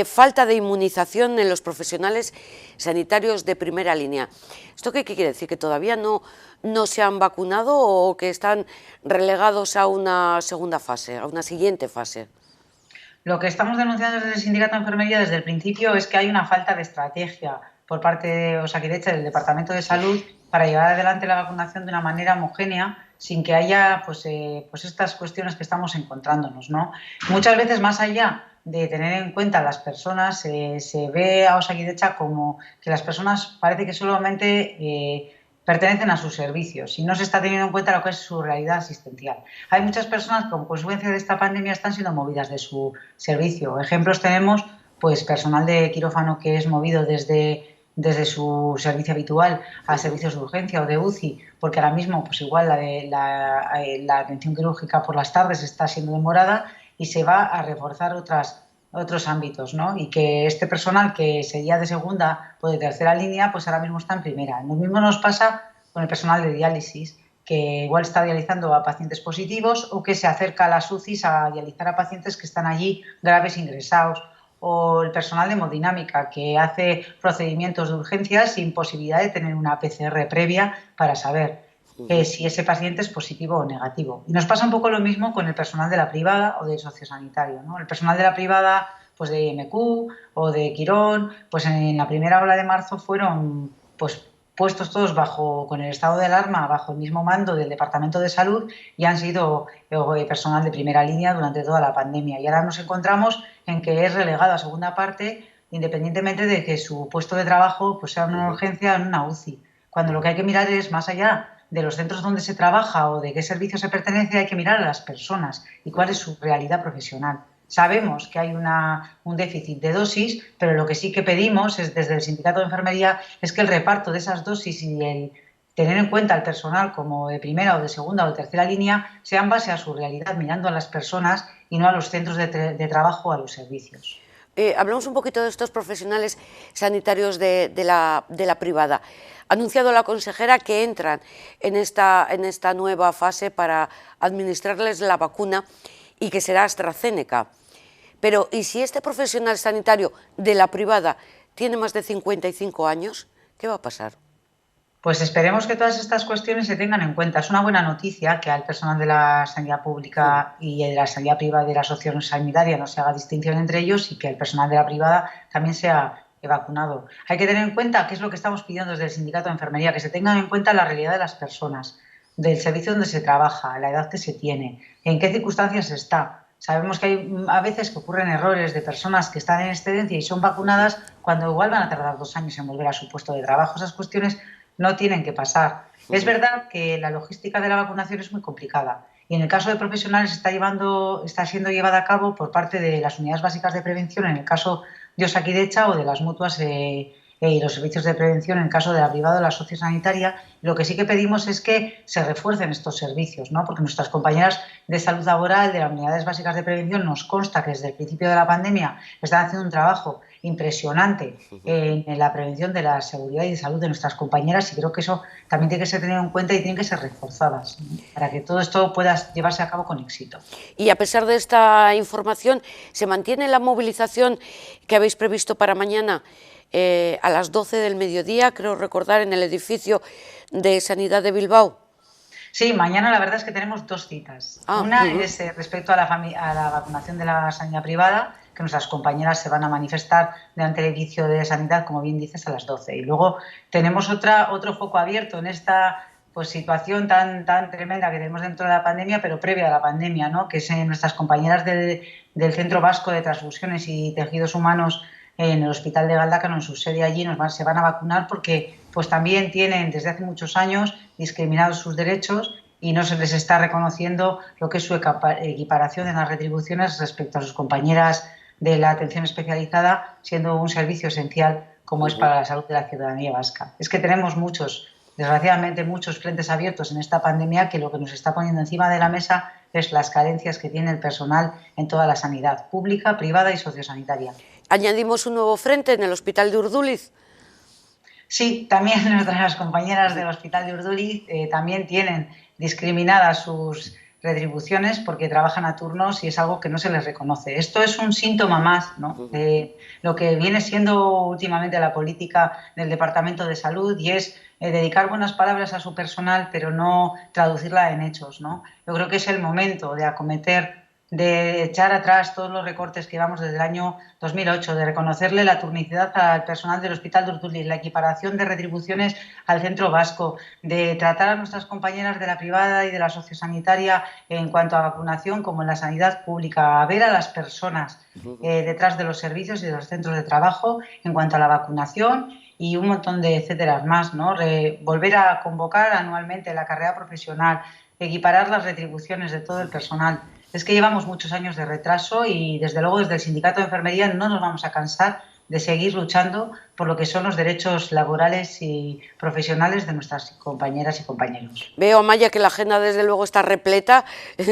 falta de inmunización en los profesionales sanitarios de primera línea. ¿Esto qué quiere decir? ¿Que todavía no se han vacunado o que están relegados a una segunda fase, a una siguiente fase? Lo que estamos denunciando desde el Sindicato de Enfermería desde el principio es que hay una falta de estrategia por parte de Osakidetza, del Departamento de Salud, para llevar adelante la vacunación de una manera homogénea, sin que haya pues estas cuestiones que estamos encontrándonos, ¿no? Muchas veces, más allá de tener en cuenta a las personas, se ve a Osakidetza como que las personas parece que solamente pertenecen a sus servicios y no se está teniendo en cuenta lo que es su realidad asistencial. Hay muchas personas que, como consecuencia de esta pandemia, están siendo movidas de su servicio. Ejemplos tenemos, pues, personal de quirófano que es movido desde su servicio habitual a servicios de urgencia o de UCI, porque ahora mismo pues igual la atención quirúrgica por las tardes está siendo demorada y se va a reforzar otros ámbitos, ¿no? Y que este personal que sería de segunda o de tercera línea, pues ahora mismo está en primera. Lo mismo nos pasa con el personal de diálisis, que igual está dializando a pacientes positivos o que se acerca a las UCIs a dializar a pacientes que están allí graves ingresados, o el personal de hemodinámica, que hace procedimientos de urgencia sin posibilidad de tener una PCR previa para saber si ese paciente es positivo o negativo. Y nos pasa un poco lo mismo con el personal de la privada o del sociosanitario, ¿no? El personal de la privada, pues de IMQ o de Quirón, pues en la primera ola de marzo fueron pues puestos todos con el estado de alarma bajo el mismo mando del Departamento de Salud y han sido personal de primera línea durante toda la pandemia. Y ahora nos encontramos en que es relegado a segunda parte, independientemente de que su puesto de trabajo pues sea una urgencia en una UCI. Cuando lo que hay que mirar es, más allá de los centros donde se trabaja o de qué servicio se pertenece, hay que mirar a las personas y cuál es su realidad profesional. Sabemos que hay un déficit de dosis, pero lo que sí que pedimos desde el Sindicato de Enfermería es que el reparto de esas dosis y el tener en cuenta al personal como de primera o de segunda o de tercera línea sea en base a su realidad, mirando a las personas y no a los centros de trabajo o a los servicios. Hablamos un poquito de estos profesionales sanitarios de la privada. Ha anunciado la consejera que entran en esta nueva fase para administrarles la vacuna y que será AstraZeneca. Pero, ¿y si este profesional sanitario de la privada tiene más de 55 años? ¿Qué va a pasar? Pues esperemos que todas estas cuestiones se tengan en cuenta. Es una buena noticia que al personal de la sanidad pública y de la sanidad privada y de la sociosanitaria no se haga distinción entre ellos y que el personal de la privada también sea vacunado. Hay que tener en cuenta qué es lo que estamos pidiendo desde el Sindicato de Enfermería, que se tengan en cuenta la realidad de las personas, del servicio donde se trabaja, la edad que se tiene, en qué circunstancias se está. Sabemos que hay a veces que ocurren errores de personas que están en excedencia y son vacunadas cuando igual van a tardar 2 años en volver a su puesto de trabajo. Esas cuestiones no tienen que pasar. Es verdad que la logística de la vacunación es muy complicada y en el caso de profesionales está siendo llevada a cabo por parte de las unidades básicas de prevención en el caso de Osakidetza o de las mutuas y los servicios de prevención en el caso de la privada o la sociosanitaria. Lo que sí que pedimos es que se refuercen estos servicios, ¿no? Porque nuestras compañeras de salud laboral de las unidades básicas de prevención nos consta que desde el principio de la pandemia están haciendo un trabajo impresionante en la prevención de la seguridad y de salud de nuestras compañeras y creo que eso también tiene que ser tenido en cuenta y tienen que ser reforzadas, ¿no? Para que todo esto pueda llevarse a cabo con éxito. Y a pesar de esta información, ¿se mantiene la movilización que habéis previsto para mañana a las 12 del mediodía, creo recordar, en el edificio de Sanidad de Bilbao? Sí, mañana la verdad es que tenemos 2 citas. Una es respecto a la vacunación de la sanidad privada, que nuestras compañeras se van a manifestar delante del edificio de sanidad, como bien dices, a las 12. Y luego tenemos otro foco abierto en esta situación tan tremenda que tenemos dentro de la pandemia, pero previa a la pandemia, ¿no? Que es nuestras compañeras del Centro Vasco de Transfusiones y Tejidos Humanos en el Hospital de Galdácano, en su sede allí, se van a vacunar porque pues también tienen desde hace muchos años discriminados sus derechos y no se les está reconociendo lo que es su equiparación en las retribuciones respecto a sus compañeras de la atención especializada, siendo un servicio esencial como es para la salud de la ciudadanía vasca. Es que tenemos desgraciadamente muchos frentes abiertos en esta pandemia que lo que nos está poniendo encima de la mesa es las carencias que tiene el personal en toda la sanidad, pública, privada y sociosanitaria. ¿Añadimos un nuevo frente en el Hospital de Urduliz? Sí, también nuestras compañeras del Hospital de Urduliz también tienen discriminadas sus retribuciones porque trabajan a turnos y es algo que no se les reconoce. Esto es un síntoma más, ¿no?, de lo que viene siendo últimamente la política del Departamento de Salud, y es dedicar buenas palabras a su personal pero no traducirla en hechos, ¿no? Yo creo que es el momento de acometer, de echar atrás todos los recortes que llevamos desde el año 2008, de reconocerle la turnicidad al personal del Hospital de Urduliz, la equiparación de retribuciones al centro vasco, de tratar a nuestras compañeras de la privada y de la sociosanitaria en cuanto a vacunación como en la sanidad pública, a ver a las personas detrás de los servicios y de los centros de trabajo en cuanto a la vacunación y un montón de etcétera más, ¿no? Volver a convocar anualmente la carrera profesional, equiparar las retribuciones de todo el personal. Es que llevamos muchos años de retraso y, desde luego, desde el Sindicato de Enfermería no nos vamos a cansar de seguir luchando por lo que son los derechos laborales y profesionales de nuestras compañeras y compañeros. Veo, Amaya, que la agenda desde luego está repleta,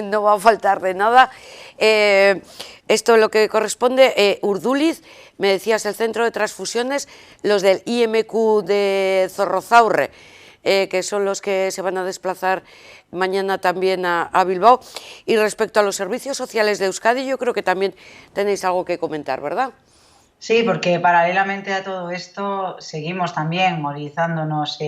no va a faltar de nada. Esto es lo que corresponde. Urduliz, me decías, el centro de transfusiones, los del IMQ de Zorrozaurre, que son los que se van a desplazar mañana también a Bilbao. Y respecto a los servicios sociales de Euskadi, yo creo que también tenéis algo que comentar, ¿verdad? Sí, porque paralelamente a todo esto seguimos también movilizándonos,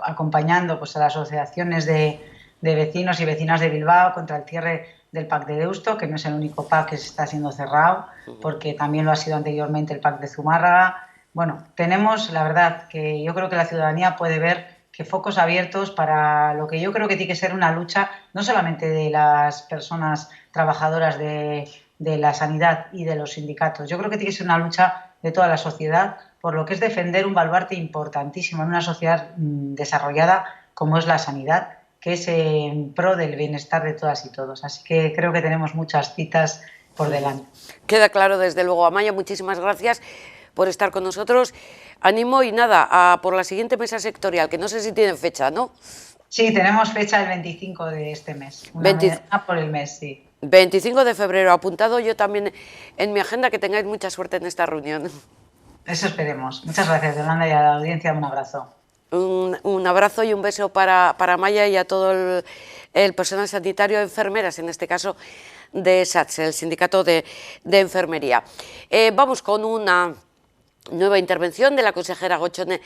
acompañando pues, a las asociaciones de vecinos y vecinas de Bilbao contra el cierre del PAC de Deusto, que no es el único PAC que se está siendo cerrado, porque también lo ha sido anteriormente el PAC de Zumárraga. Bueno, tenemos, la verdad, que yo creo que la ciudadanía puede ver que focos abiertos para lo que yo creo que tiene que ser una lucha no solamente de las personas trabajadoras de la sanidad y de los sindicatos. Yo creo que tiene que ser una lucha de toda la sociedad por lo que es defender un baluarte importantísimo en una sociedad desarrollada como es la sanidad, que es en pro del bienestar de todas y todos. Así que creo que tenemos muchas citas por delante. Queda claro, desde luego. Amaya, muchísimas gracias por estar con nosotros. Ánimo y nada, por la siguiente mesa sectorial, que no sé si tienen fecha, ¿no? Sí, tenemos fecha el 25 de este mes, una por el mes, sí. 25 de febrero, apuntado yo también en mi agenda, que tengáis mucha suerte en esta reunión. Eso esperemos. Muchas gracias, Yolanda, y a la audiencia un abrazo. Un abrazo y un beso para Amaya y a todo el personal sanitario, enfermeras, en este caso de SATS, el Sindicato de Enfermería. Vamos con una nueva intervención de la consejera Gotzone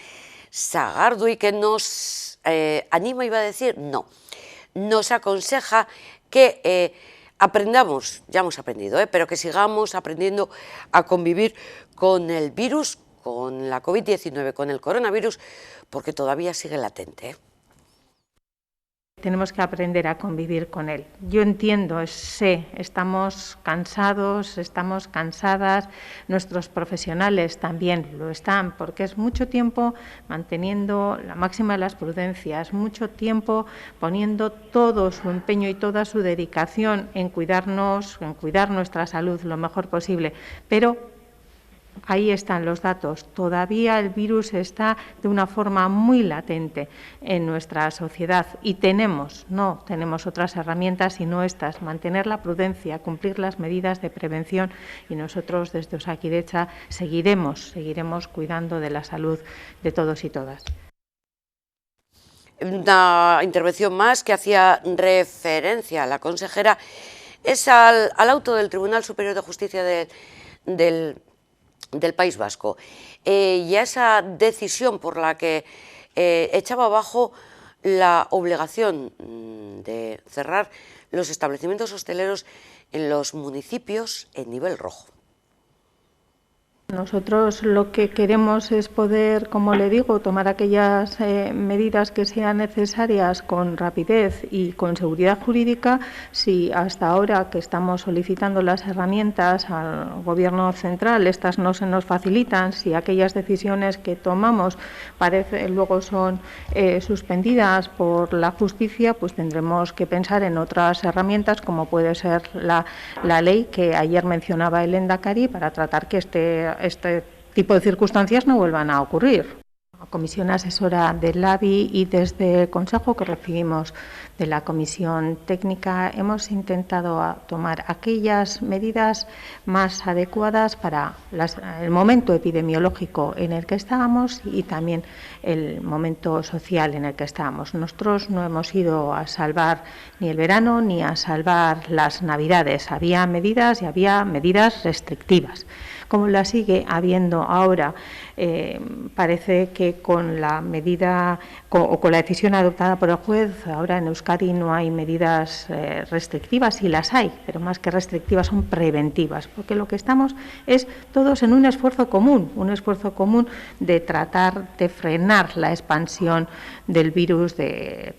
Sagardui, que nos anima, iba a decir, no, nos aconseja que aprendamos, ya hemos aprendido, pero que sigamos aprendiendo a convivir con el virus, con la COVID-19, con el coronavirus, porque todavía sigue latente. Tenemos que aprender a convivir con él. Yo entiendo, sé, estamos cansados, estamos cansadas, nuestros profesionales también lo están, porque es mucho tiempo manteniendo la máxima de las prudencias, mucho tiempo poniendo todo su empeño y toda su dedicación en cuidarnos, en cuidar nuestra salud lo mejor posible, pero ahí están los datos. Todavía el virus está de una forma muy latente en nuestra sociedad y no tenemos otras herramientas sino estas, mantener la prudencia, cumplir las medidas de prevención, y nosotros desde Osakidetza seguiremos cuidando de la salud de todos y todas. Una intervención más que hacía referencia a la consejera es al auto del Tribunal Superior de Justicia del País Vasco y a esa decisión por la que echaba abajo la obligación de cerrar los establecimientos hosteleros en los municipios en nivel rojo. Nosotros lo que queremos es poder, como le digo, tomar aquellas medidas que sean necesarias con rapidez y con seguridad jurídica. Si hasta ahora que estamos solicitando las herramientas al Gobierno central, estas no se nos facilitan, si aquellas decisiones que tomamos luego son suspendidas por la justicia, pues tendremos que pensar en otras herramientas, como puede ser la ley que ayer mencionaba el Lehendakari, para tratar que este tipo de circunstancias no vuelvan a ocurrir. Comisión asesora del LABI y desde el Consejo que recibimos de la Comisión Técnica hemos intentado tomar aquellas medidas más adecuadas para el momento epidemiológico en el que estábamos y también el momento social en el que estábamos. Nosotros no hemos ido a salvar ni el verano ni a salvar las Navidades. Había medidas y había medidas restrictivas. Como la sigue habiendo ahora, parece que con la medida o con la decisión adoptada por el juez, ahora en Euskadi no hay medidas restrictivas, sí las hay, pero más que restrictivas son preventivas, porque lo que estamos es todos en un esfuerzo común de tratar de frenar la expansión del virus de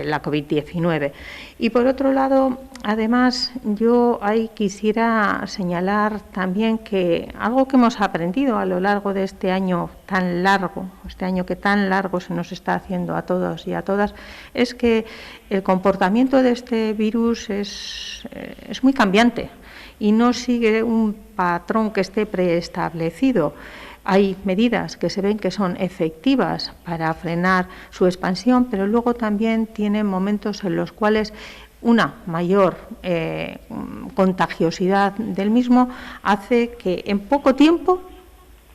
la COVID-19. Y por otro lado, además, yo ahí quisiera señalar también que algo que hemos aprendido a lo largo de este año tan largo, este año que tan largo se nos está haciendo a todos y a todas, es que el comportamiento de este virus es muy cambiante y no sigue un patrón que esté preestablecido. Hay medidas que se ven que son efectivas para frenar su expansión, pero luego también tienen momentos en los cuales una mayor contagiosidad del mismo hace que en poco tiempo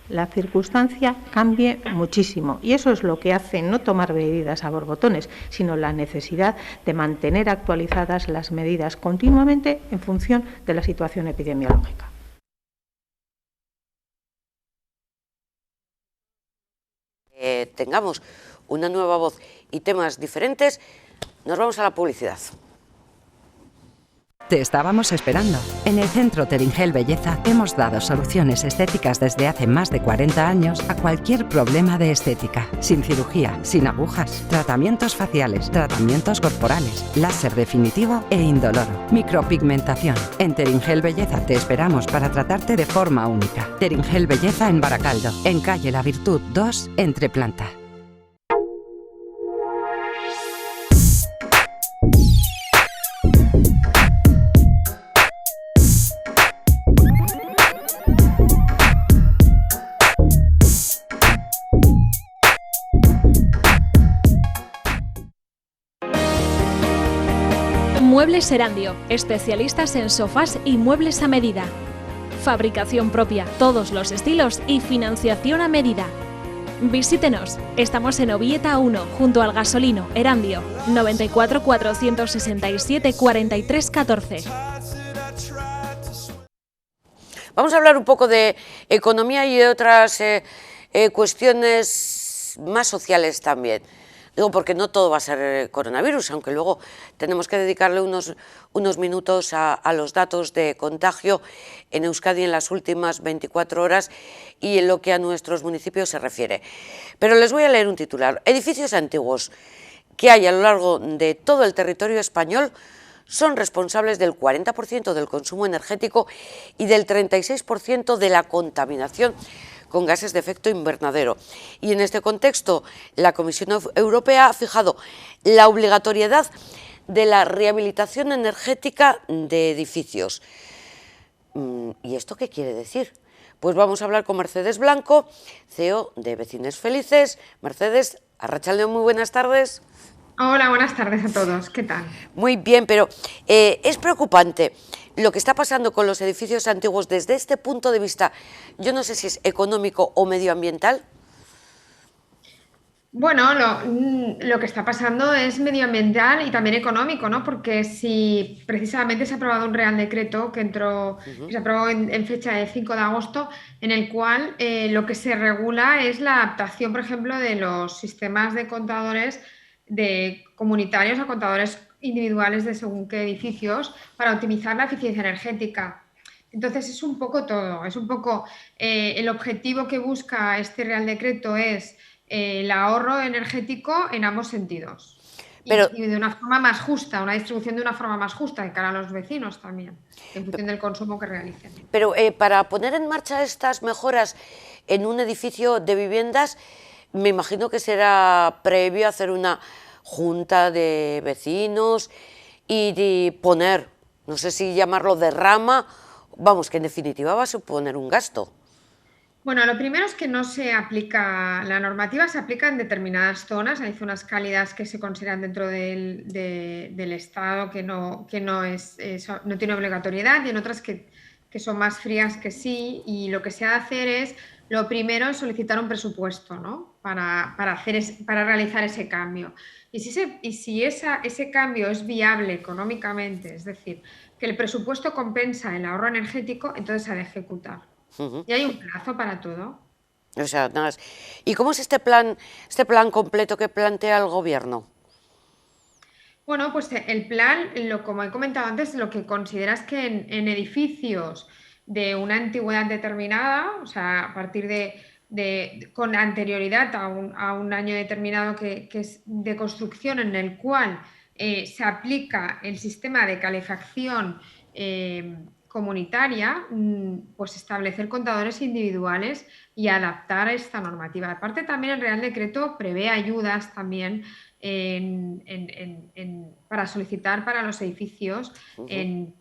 la circunstancia cambie muchísimo. Y eso es lo que hace no tomar medidas a borbotones, sino la necesidad de mantener actualizadas las medidas continuamente en función de la situación epidemiológica. Tengamos una nueva voz y temas diferentes, nos vamos a la publicidad. Te estábamos esperando. En el Centro Teringel Belleza hemos dado soluciones estéticas desde hace más de 40 años a cualquier problema de estética. Sin cirugía, sin agujas, tratamientos faciales, tratamientos corporales, láser definitivo e indoloro, micropigmentación. En Teringel Belleza te esperamos para tratarte de forma única. Teringel Belleza en Baracaldo, en calle La Virtud 2, entre planta. Muebles Erandio, especialistas en sofás y muebles a medida. Fabricación propia, todos los estilos y financiación a medida. Visítenos, estamos en Ovieta 1, junto al Gasolino, Erandio, 94 467 43 14. Vamos a hablar un poco de economía y de otras cuestiones más sociales también. Digo, porque no todo va a ser coronavirus, aunque luego tenemos que dedicarle unos minutos a los datos de contagio en Euskadi en las últimas 24 horas y en lo que a nuestros municipios se refiere. Pero les voy a leer un titular. Edificios antiguos que hay a lo largo de todo el territorio español son responsables del 40% del consumo energético y del 36% de la contaminación con gases de efecto invernadero. Y en este contexto, la Comisión Europea ha fijado la obligatoriedad de la rehabilitación energética de edificios. ¿Y esto qué quiere decir? Pues vamos a hablar con Mercedes Blanco, CEO de Vecines Felices. Mercedes, arratsaldeon, muy buenas tardes. Hola, buenas tardes a todos. ¿Qué tal? Muy bien, pero es preocupante lo que está pasando con los edificios antiguos desde este punto de vista. Yo no sé si es económico o medioambiental. Bueno, lo que está pasando es medioambiental y también económico, ¿no? Porque si precisamente se ha aprobado un Real Decreto que se aprobó en fecha de 5 de agosto, en el cual lo que se regula es la adaptación, por ejemplo, de los sistemas de contadores de comunitarios a contadores individuales de según qué edificios para optimizar la eficiencia energética. Entonces es un poco todo, es un poco el objetivo que busca este Real Decreto es el ahorro energético en ambos sentidos. Pero, y de una forma más justa, una distribución de una forma más justa de cara a los vecinos también, en función del consumo que realicen. Pero para poner en marcha estas mejoras en un edificio de viviendas, me imagino que será previo a hacer una junta de vecinos y de poner, no sé si llamarlo derrama, vamos, que en definitiva va a suponer un gasto. Bueno, lo primero es que no se aplica, la normativa se aplica en determinadas zonas, hay zonas cálidas que se consideran dentro del Estado que no tiene obligatoriedad y en otras que son más frías que sí, y lo que se ha de hacer es, lo primero es solicitar un presupuesto, ¿no? para realizar ese cambio. Y si ese cambio es viable económicamente, es decir, que el presupuesto compensa el ahorro energético, entonces se ha de ejecutar. Y hay un plazo para todo. O sea, nada más. ¿Y cómo es este plan completo que plantea el Gobierno? Bueno, pues el plan, como he comentado antes, lo que consideras que en edificios de una antigüedad determinada, o sea, a partir con anterioridad a un año determinado que es de construcción en el cual se aplica el sistema de calefacción comunitaria, pues establecer contadores individuales y adaptar esta normativa. Aparte, también el Real Decreto prevé ayudas también para solicitar para los edificios en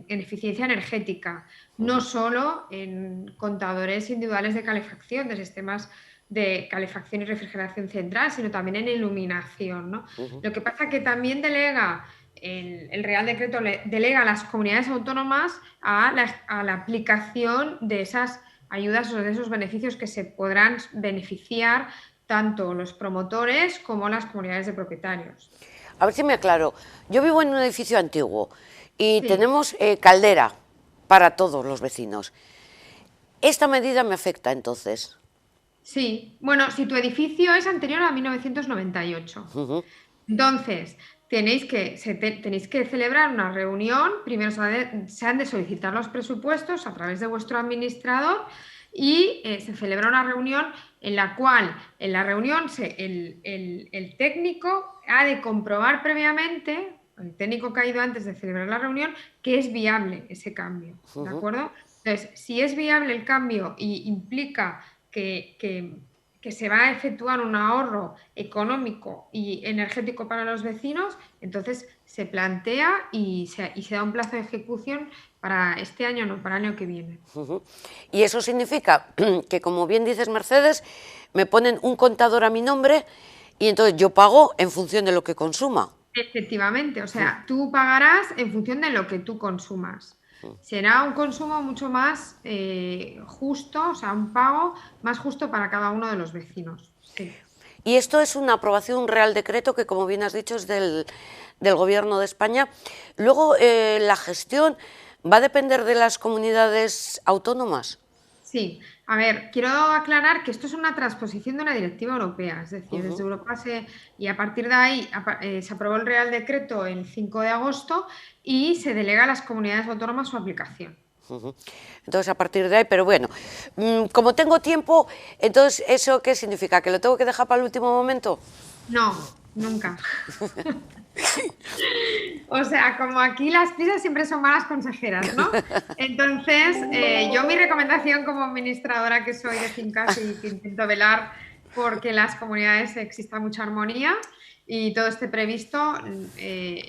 eficiencia energética, no solo en contadores individuales de calefacción, de sistemas de calefacción y refrigeración central, sino también en iluminación, ¿no? Lo que pasa es que también el Real Decreto delega a las comunidades autónomas a la aplicación de esas ayudas o de esos beneficios que se podrán beneficiar tanto los promotores como las comunidades de propietarios. A ver si me aclaro. Yo vivo en un edificio antiguo y tenemos caldera para todos los vecinos. ¿Esta medida me afecta entonces? Sí. Bueno, si tu edificio es anterior a 1998, entonces tenéis que celebrar una reunión. Primero se han de solicitar los presupuestos a través de vuestro administrador y se celebra una reunión en la cual el técnico ha de comprobar previamente, el técnico que ha ido antes de celebrar la reunión, que es viable ese cambio, ¿de acuerdo? Entonces, si es viable el cambio y implica que se va a efectuar un ahorro económico y energético para los vecinos, entonces se plantea y se da un plazo de ejecución para este año, no para el año que viene. Y eso significa que, como bien dices, Mercedes, me ponen un contador a mi nombre y entonces yo pago en función de lo que consuma. Efectivamente, o sea, tú pagarás en función de lo que tú consumas. Será un consumo mucho más justo, o sea, un pago más justo para cada uno de los vecinos. Sí. Y esto es una aprobación, un Real Decreto que, como bien has dicho, es del Gobierno de España. Luego, la gestión va a depender de las comunidades autónomas. Sí, a ver, quiero aclarar que esto es una transposición de una directiva europea, es decir, desde Europa y a partir de ahí se aprobó el Real Decreto el 5 de agosto y se delega a las comunidades autónomas su aplicación. Entonces, a partir de ahí, pero bueno, como tengo tiempo, entonces, ¿eso qué significa? ¿Que lo tengo que dejar para el último momento? No, nunca. O sea, como aquí las prisas siempre son malas consejeras, ¿no? Entonces, yo mi recomendación como administradora que soy de fincas y que intento velar porque en las comunidades exista mucha armonía y todo esté previsto,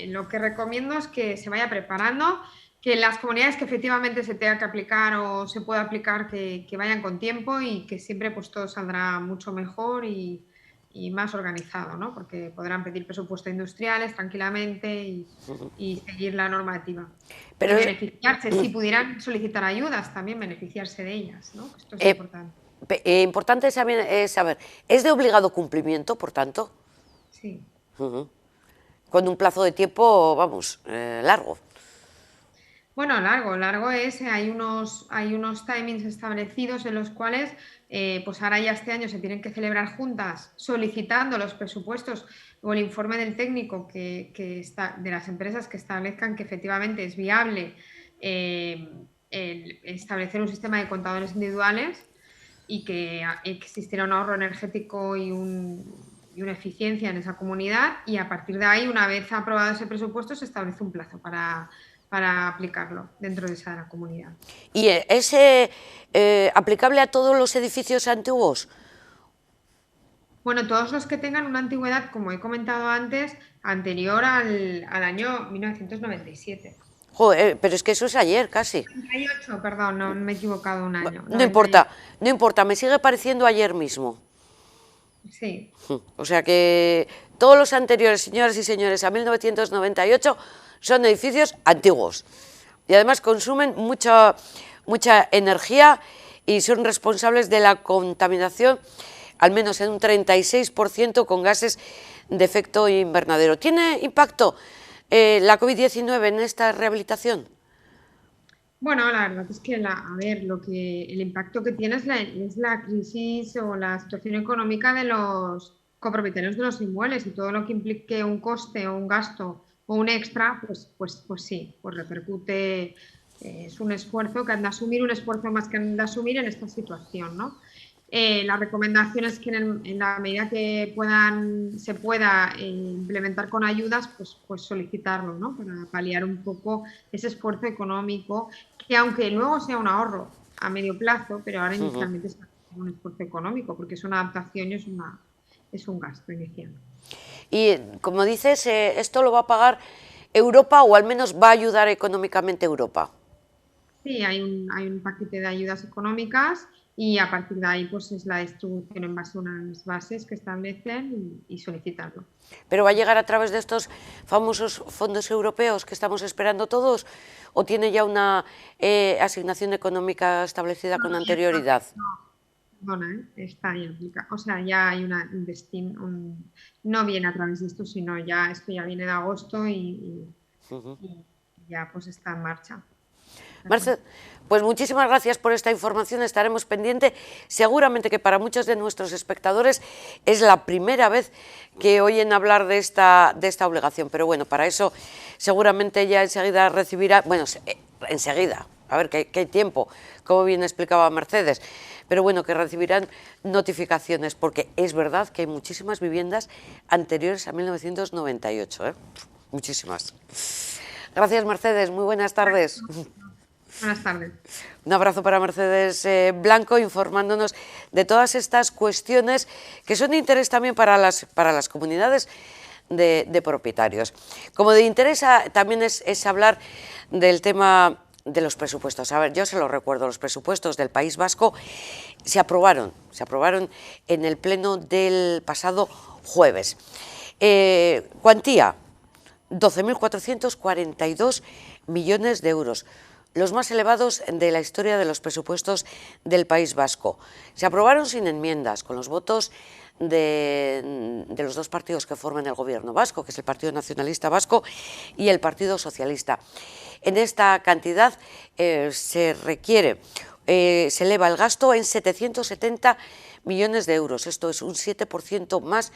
lo que recomiendo es que se vaya preparando, que las comunidades que efectivamente se tenga que aplicar o se pueda aplicar, que vayan con tiempo y que siempre pues todo saldrá mucho mejor y más organizado, ¿no? Porque podrán pedir presupuestos industriales tranquilamente y seguir la normativa. Pero beneficiarse, si pudieran solicitar ayudas, también beneficiarse de ellas, ¿no? Esto es importante. Importante saber, ¿es de obligado cumplimiento, por tanto? Sí. Con un plazo de tiempo, vamos, largo. Bueno, largo es, hay unos timings establecidos en los cuales, pues ahora ya este año se tienen que celebrar juntas solicitando los presupuestos o el informe del técnico de las empresas que establezcan que efectivamente es viable establecer un sistema de contadores individuales y que existiera un ahorro energético y una eficiencia en esa comunidad, y a partir de ahí, una vez aprobado ese presupuesto, se establece un plazo para aplicarlo dentro de esa comunidad. ¿Y es aplicable a todos los edificios antiguos? Bueno, todos los que tengan una antigüedad, como he comentado antes, anterior al año 1997. Joder, pero es que eso es ayer casi. 98, perdón, no me he equivocado un año. No importa, no importa, me sigue pareciendo ayer mismo. Sí. O sea que todos los anteriores, señoras y señores, a 1998 son edificios antiguos y además consumen mucha energía y son responsables de la contaminación, al menos en un 36% con gases de efecto invernadero. ¿Tiene impacto la COVID-19 en esta rehabilitación? Bueno, la verdad es que el impacto que tiene es la crisis o la situación económica de los copropietarios de los inmuebles, y todo lo que implique un coste o un gasto o un extra, pues sí, pues repercute, es un esfuerzo que han de asumir, un esfuerzo más que han de asumir en esta situación, ¿no? La recomendación es que en la medida que se pueda implementar con ayudas, pues solicitarlo, ¿no? Para paliar un poco ese esfuerzo económico, que aunque luego sea un ahorro a medio plazo, pero ahora inicialmente es un esfuerzo económico, porque es una adaptación y es un gasto inicial. Y como dices, ¿esto lo va a pagar Europa o al menos va a ayudar económicamente Europa? Sí, hay un paquete de ayudas económicas y a partir de ahí pues es la distribución en base a unas bases que establecen y solicitarlo. ¿Pero va a llegar a través de estos famosos fondos europeos que estamos esperando todos o tiene ya una asignación económica establecida con anterioridad? Perdona, está ya aplicado. O sea, ya hay un destino, no viene a través de esto, sino esto ya viene de agosto y ya pues está en marcha. Merced, pues muchísimas gracias por esta información, estaremos pendientes. Seguramente que para muchos de nuestros espectadores es la primera vez que oyen hablar de esta obligación, pero bueno, para eso seguramente ya enseguida recibirá, bueno, enseguida, a ver que hay tiempo, como bien explicaba Mercedes, pero bueno, que recibirán notificaciones, porque es verdad que hay muchísimas viviendas anteriores a 1998, muchísimas. Gracias, Mercedes, muy buenas tardes. Buenas tardes. Un abrazo para Mercedes Blanco, informándonos de todas estas cuestiones que son de interés también para las comunidades de propietarios. Como de interés también es hablar del tema de los presupuestos. A ver, yo se lo recuerdo, los presupuestos del País Vasco se aprobaron en el pleno del pasado jueves. Cuantía, 12.442 millones de euros. Los más elevados de la historia de los presupuestos del País Vasco. Se aprobaron sin enmiendas, con los votos de los dos partidos que forman el gobierno vasco, que es el Partido Nacionalista Vasco y el Partido Socialista. En esta cantidad se eleva el gasto en 770 millones de euros. Esto es un 7% más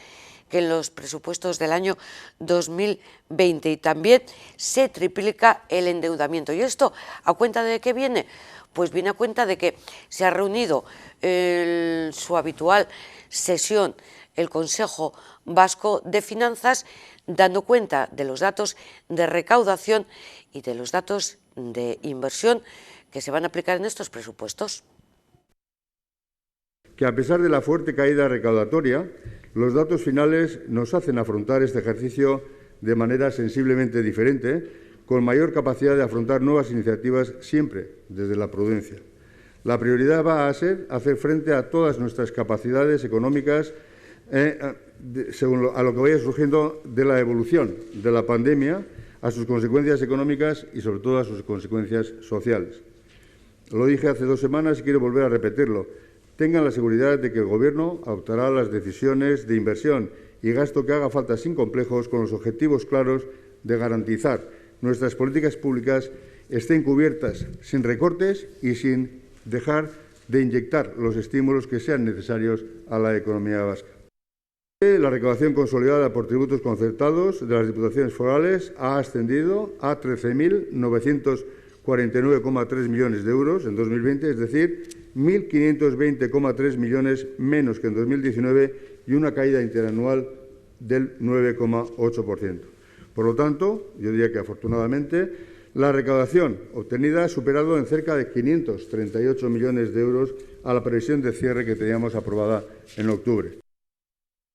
que en los presupuestos del año 2020, y también se triplica el endeudamiento. ¿Y esto a cuenta de qué viene? Pues viene a cuenta de que se ha reunido en su habitual sesión el Consejo Vasco de Finanzas, dando cuenta de los datos de recaudación y de los datos de inversión que se van a aplicar en estos presupuestos. Que a pesar de la fuerte caída recaudatoria, los datos finales nos hacen afrontar este ejercicio de manera sensiblemente diferente, con mayor capacidad de afrontar nuevas iniciativas siempre desde la prudencia. La prioridad va a ser hacer frente a todas nuestras capacidades económicas según a lo que vaya surgiendo de la evolución de la pandemia, a sus consecuencias económicas y sobre todo a sus consecuencias sociales. Lo dije hace 2 semanas y quiero volver a repetirlo. Tengan la seguridad de que el Gobierno adoptará las decisiones de inversión y gasto que haga falta sin complejos, con los objetivos claros de garantizar nuestras políticas públicas estén cubiertas sin recortes y sin dejar de inyectar los estímulos que sean necesarios a la economía vasca. La recaudación consolidada por tributos concertados de las diputaciones forales ha ascendido a 13.949,3 millones de euros en 2020, es decir, 1.520,3 millones menos que en 2019 y una caída interanual del 9,8%. Por lo tanto, yo diría que afortunadamente, la recaudación obtenida ha superado en cerca de 538 millones de euros a la previsión de cierre que teníamos aprobada en octubre.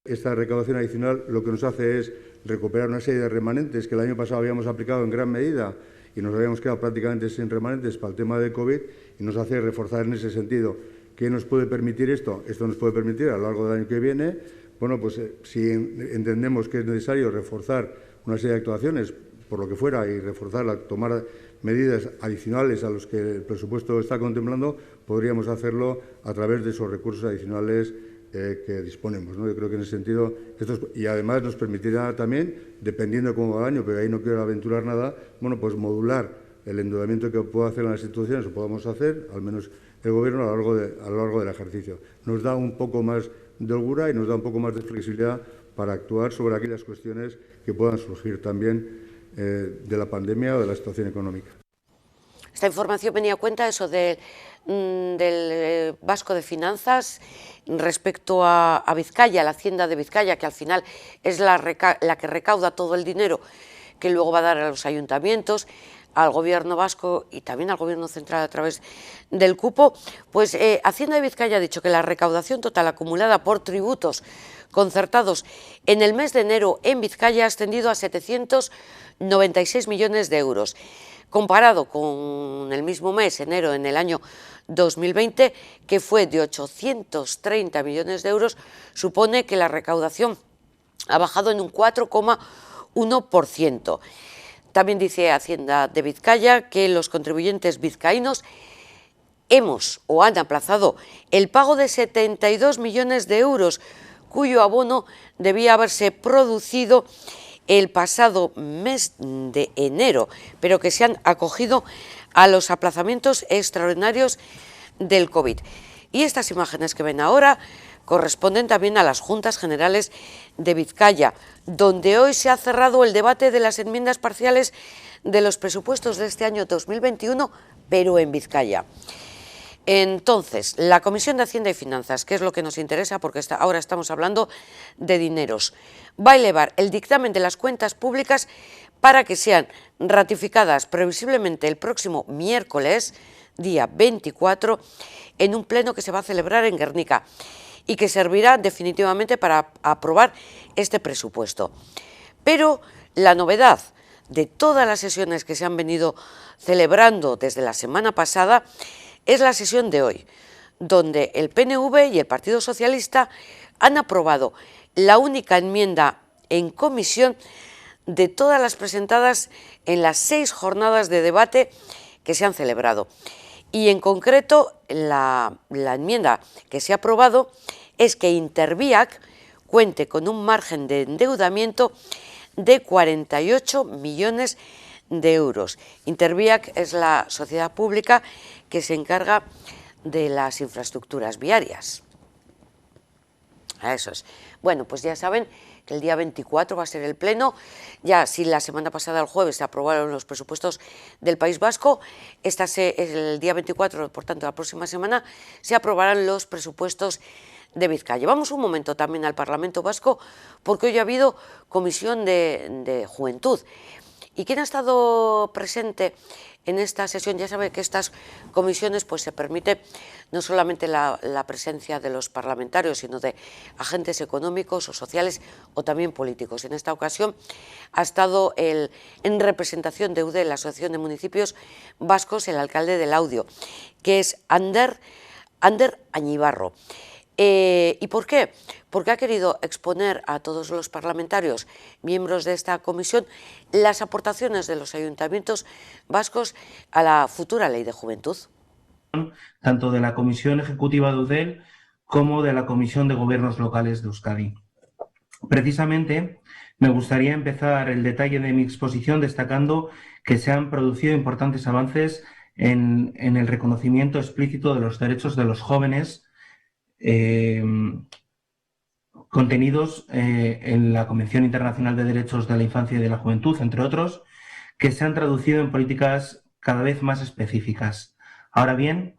Esta recaudación adicional lo que nos hace es recuperar una serie de remanentes que el año pasado habíamos aplicado en gran medida y nos habíamos quedado prácticamente sin remanentes para el tema de COVID, y nos hace reforzar en ese sentido. ¿Qué nos puede permitir esto? Esto nos puede permitir a lo largo del año que viene, bueno, pues si entendemos que es necesario reforzar una serie de actuaciones, por lo que fuera, y reforzar, tomar medidas adicionales a los que el presupuesto está contemplando, podríamos hacerlo a través de esos recursos adicionales que disponemos, ¿no? Yo creo que en ese sentido, y además nos permitirá también, dependiendo de cómo va el año, pero ahí no quiero aventurar nada, bueno, pues modular el endeudamiento que pueda hacer las instituciones o podamos hacer, al menos el Gobierno, a lo largo del ejercicio. Nos da un poco más de holgura y nos da un poco más de flexibilidad para actuar sobre aquellas cuestiones que puedan surgir también de la pandemia o de la situación económica. Esta información venía a cuenta eso del Vasco de Finanzas respecto a Vizcaya, la Hacienda de Vizcaya, que al final es la que recauda todo el dinero que luego va a dar a los ayuntamientos, al Gobierno vasco y también al Gobierno central a través del cupo. Pues Hacienda de Vizcaya ha dicho que la recaudación total acumulada por tributos concertados en el mes de enero en Vizcaya ha ascendido a 796 millones de euros. Comparado con el mismo mes, enero, en el año 2020, que fue de 830 millones de euros, supone que la recaudación ha bajado en un 4,1%. También dice Hacienda de Vizcaya que los contribuyentes vizcaínos han aplazado el pago de 72 millones de euros, cuyo abono debía haberse producido el pasado mes de enero, pero que se han acogido a los aplazamientos extraordinarios del COVID. Y estas imágenes que ven ahora corresponden también a las Juntas Generales de Vizcaya, donde hoy se ha cerrado el debate de las enmiendas parciales de los presupuestos de este año 2021, pero en Vizcaya. Entonces, la Comisión de Hacienda y Finanzas, que es lo que nos interesa porque ahora estamos hablando de dineros, va a elevar el dictamen de las cuentas públicas para que sean ratificadas previsiblemente el próximo miércoles, día 24, en un pleno que se va a celebrar en Guernica y que servirá definitivamente para aprobar este presupuesto. Pero la novedad de todas las sesiones que se han venido celebrando desde la semana pasada es la sesión de hoy, donde el PNV y el Partido Socialista han aprobado la única enmienda en comisión de todas las presentadas en las 6 jornadas de debate que se han celebrado. Y en concreto, la enmienda que se ha aprobado es que Interbiac cuente con un margen de endeudamiento de 48 millones de euros. Interbiac es la sociedad pública que se encarga de las infraestructuras viarias. Eso es. Bueno, pues ya saben que el día 24 va a ser el pleno. Ya si la semana pasada, el jueves, se aprobaron los presupuestos del País Vasco, el día 24, por tanto, la próxima semana, se aprobarán los presupuestos de Vizcaya. Vamos un momento también al Parlamento Vasco, porque hoy ha habido comisión de juventud. ¿Y quién ha estado presente en esta sesión? Ya sabe que estas comisiones pues se permite no solamente la presencia de los parlamentarios, sino de agentes económicos o sociales o también políticos. En esta ocasión ha estado en representación de UDE, la Asociación de Municipios Vascos, el alcalde de Laudio, que es Ander Añibarro. ¿Y por qué? Porque ha querido exponer a todos los parlamentarios, miembros de esta comisión, las aportaciones de los ayuntamientos vascos a la futura Ley de Juventud. Tanto de la Comisión Ejecutiva de UDEL como de la Comisión de Gobiernos Locales de Euskadi. Precisamente, me gustaría empezar el detalle de mi exposición destacando que se han producido importantes avances en el reconocimiento explícito de los derechos de los jóvenes contenidos en la Convención Internacional de Derechos de la Infancia y de la Juventud, entre otros, que se han traducido en políticas cada vez más específicas. Ahora bien,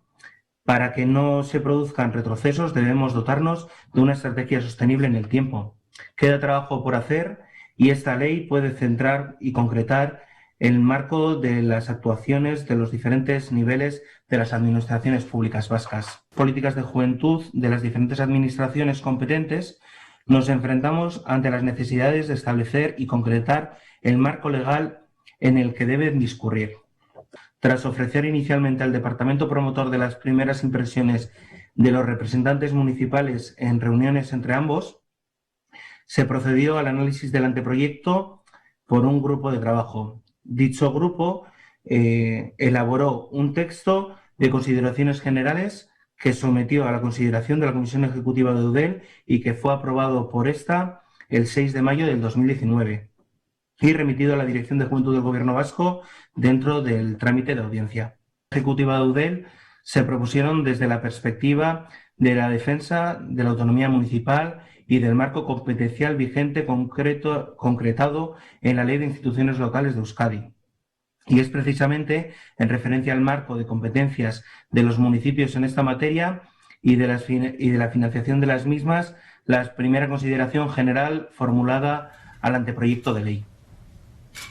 para que no se produzcan retrocesos, debemos dotarnos de una estrategia sostenible en el tiempo. Queda trabajo por hacer y esta ley puede centrar y concretar el marco de las actuaciones de los diferentes niveles de las administraciones públicas vascas. Políticas de juventud de las diferentes administraciones competentes, nos enfrentamos ante las necesidades de establecer y concretar el marco legal en el que deben discurrir. Tras ofrecer inicialmente al departamento promotor de las primeras impresiones de los representantes municipales en reuniones entre ambos, se procedió al análisis del anteproyecto por un grupo de trabajo. Dicho grupo elaboró un texto de consideraciones generales que sometió a la consideración de la Comisión Ejecutiva de Eudel y que fue aprobado por esta el 6 de mayo del 2019 y remitido a la Dirección de Juventud del Gobierno Vasco dentro del trámite de audiencia. La Ejecutiva de Eudel se propusieron desde la perspectiva de la defensa de la autonomía municipal y del marco competencial vigente concretado en la Ley de Instituciones Locales de Euskadi. Y es precisamente en referencia al marco de competencias de los municipios en esta materia y de la financiación de las mismas la primera consideración general formulada al anteproyecto de ley.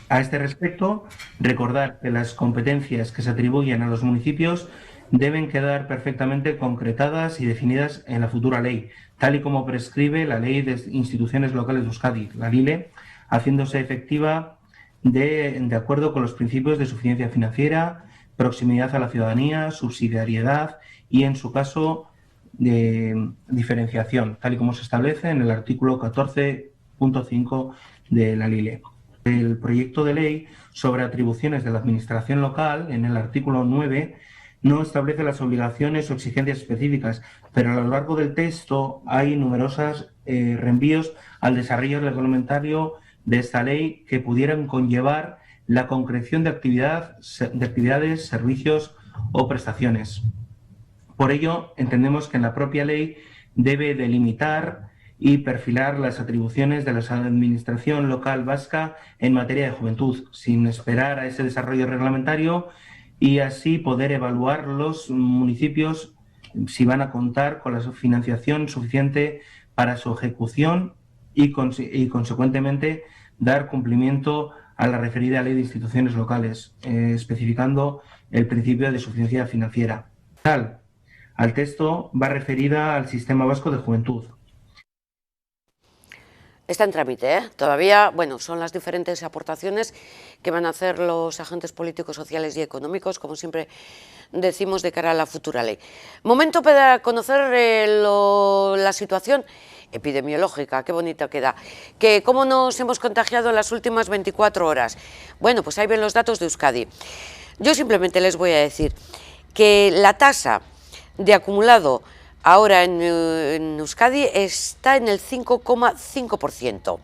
A este respecto, recordar que las competencias que se atribuyen a los municipios deben quedar perfectamente concretadas y definidas en la futura ley, tal y como prescribe la Ley de Instituciones Locales de Euskadi, la LILE, haciéndose efectiva de acuerdo con los principios de suficiencia financiera, proximidad a la ciudadanía, subsidiariedad y, en su caso, de diferenciación, tal y como se establece en el artículo 14.5 de la LILE. El proyecto de ley sobre atribuciones de la Administración local, en el artículo 9, no establece las obligaciones o exigencias específicas, pero a lo largo del texto hay numerosos reenvíos al desarrollo reglamentario de esta ley que pudieran conllevar la concreción de actividades, servicios o prestaciones. Por ello, entendemos que en la propia ley debe delimitar y perfilar las atribuciones de la Administración local vasca en materia de juventud, sin esperar a ese desarrollo reglamentario y así poder evaluar los municipios si van a contar con la financiación suficiente para su ejecución y consecuentemente dar cumplimiento a la referida Ley de Instituciones Locales, especificando el principio de suficiencia financiera. Al texto va referida al Sistema Vasco de Juventud. Está en trámite, ¿eh? Todavía, bueno, son las diferentes aportaciones que van a hacer los agentes políticos, sociales y económicos, como siempre decimos, de cara a la futura ley. Momento para conocer la situación epidemiológica, qué bonita queda, que cómo nos hemos contagiado en las últimas 24 horas. Bueno, pues ahí ven los datos de Euskadi. Yo simplemente les voy a decir que la tasa de acumulado ahora en Euskadi está en el 5,5%,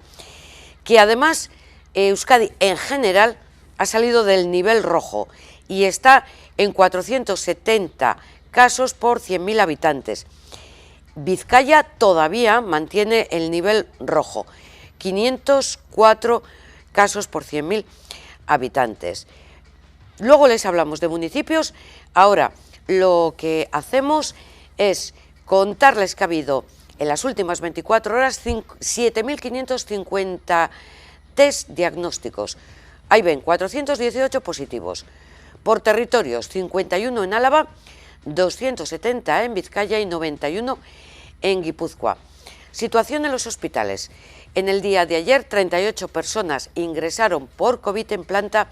que además Euskadi en general ha salido del nivel rojo y está en 470 casos por 100.000 habitantes. Vizcaya todavía mantiene el nivel rojo, 504 casos por 100.000 habitantes. Luego les hablamos de municipios. Ahora lo que hacemos es contarles que ha habido en las últimas 24 horas 7.550 test diagnósticos. Ahí ven, 418 positivos. Por territorios, 51 en Álava, 270 en Vizcaya y 91 en Guipúzcoa. Situación en los hospitales. En el día de ayer, 38 personas ingresaron por COVID en planta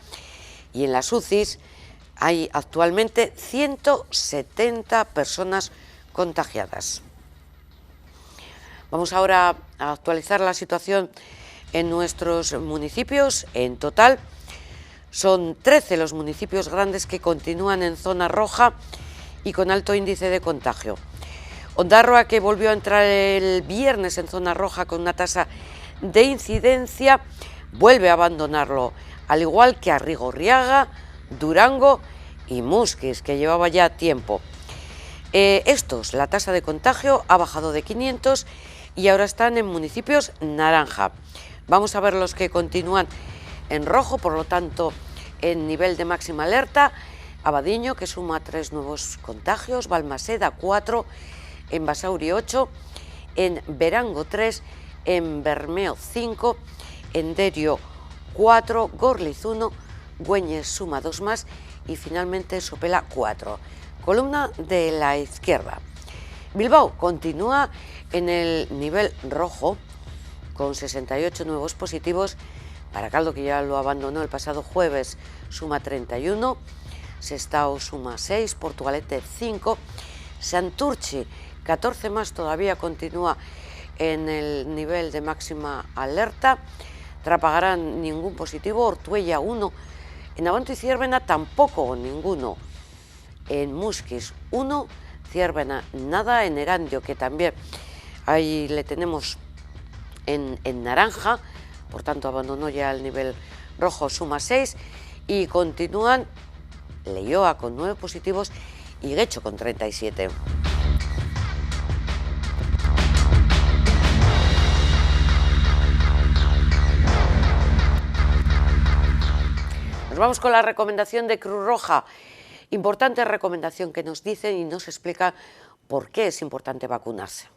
y en las UCIs hay actualmente 170 personas contagiadas. Vamos ahora a actualizar la situación en nuestros municipios. En total son 13 los municipios grandes que continúan en zona roja y con alto índice de contagio. Ondarroa, que volvió a entrar el viernes en zona roja con una tasa de incidencia, vuelve a abandonarlo, al igual que Arrigorriaga, Durango y Muskiz, que llevaba ya tiempo. La tasa de contagio ha bajado de 500 y ahora están en municipios naranja. Vamos a ver los que continúan en rojo, por lo tanto, en nivel de máxima alerta. Abadiño, que suma 3 nuevos contagios, Balmaseda 4, en Basauri 8, en Berango 3, en Bermeo 5, en Derio 4, Gorliz 1, Güeñes suma 2 más y finalmente Sopela 4. Columna de la izquierda. Bilbao continúa en el nivel rojo con 68 nuevos positivos, Baracaldo, que ya lo abandonó el pasado jueves, suma 31, Sestao suma 6, Portugalete 5, Santurchi 14 más, todavía continúa en el nivel de máxima alerta, Trapagarán ningún positivo, Ortuella 1, en Abanto y Ciervena tampoco ninguno, en Musquis 1, Ciervena nada, en Erandio, que también ahí le tenemos en naranja, por tanto abandonó ya el nivel rojo, suma 6, y continúan Leioa con 9 positivos y Guecho con 37. Nos vamos con la recomendación de Cruz Roja. Importante recomendación que nos dice y nos explica por qué es importante vacunarse.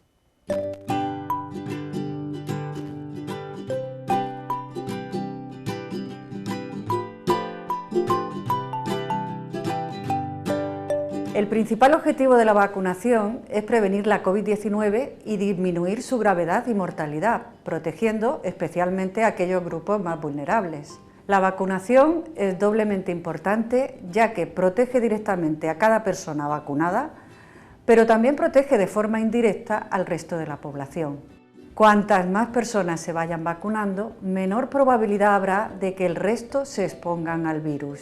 El principal objetivo de la vacunación es prevenir la COVID-19 y disminuir su gravedad y mortalidad, protegiendo especialmente a aquellos grupos más vulnerables. La vacunación es doblemente importante ya que protege directamente a cada persona vacunada, pero también protege de forma indirecta al resto de la población. Cuantas más personas se vayan vacunando, menor probabilidad habrá de que el resto se expongan al virus,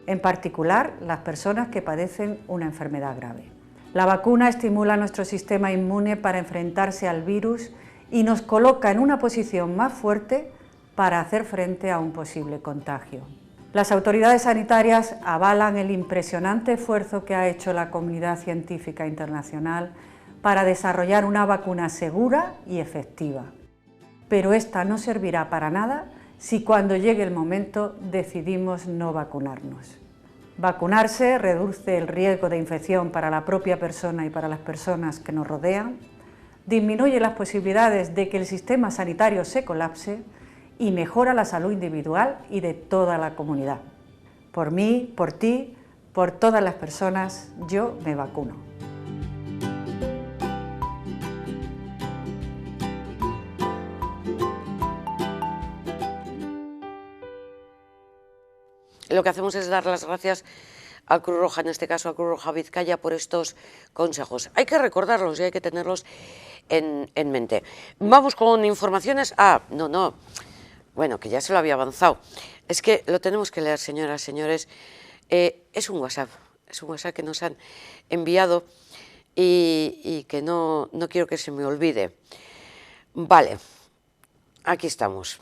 en particular las personas que padecen una enfermedad grave. La vacuna estimula nuestro sistema inmune para enfrentarse al virus y nos coloca en una posición más fuerte para hacer frente a un posible contagio. Las autoridades sanitarias avalan el impresionante esfuerzo que ha hecho la comunidad científica internacional para desarrollar una vacuna segura y efectiva. Pero esta no servirá para nada si cuando llegue el momento decidimos no vacunarnos. Vacunarse reduce el riesgo de infección para la propia persona y para las personas que nos rodean, disminuye las posibilidades de que el sistema sanitario se colapse y mejora la salud individual y de toda la comunidad. Por mí, por ti, por todas las personas, yo me vacuno. Lo que hacemos es dar las gracias a Cruz Roja, en este caso a Cruz Roja Vizcaya, por estos consejos. Hay que recordarlos y hay que tenerlos en mente. Vamos con informaciones. Bueno, que ya se lo había avanzado. Es que lo tenemos que leer, señoras, señores. Es un WhatsApp que nos han enviado y que no quiero que se me olvide. Vale, aquí estamos.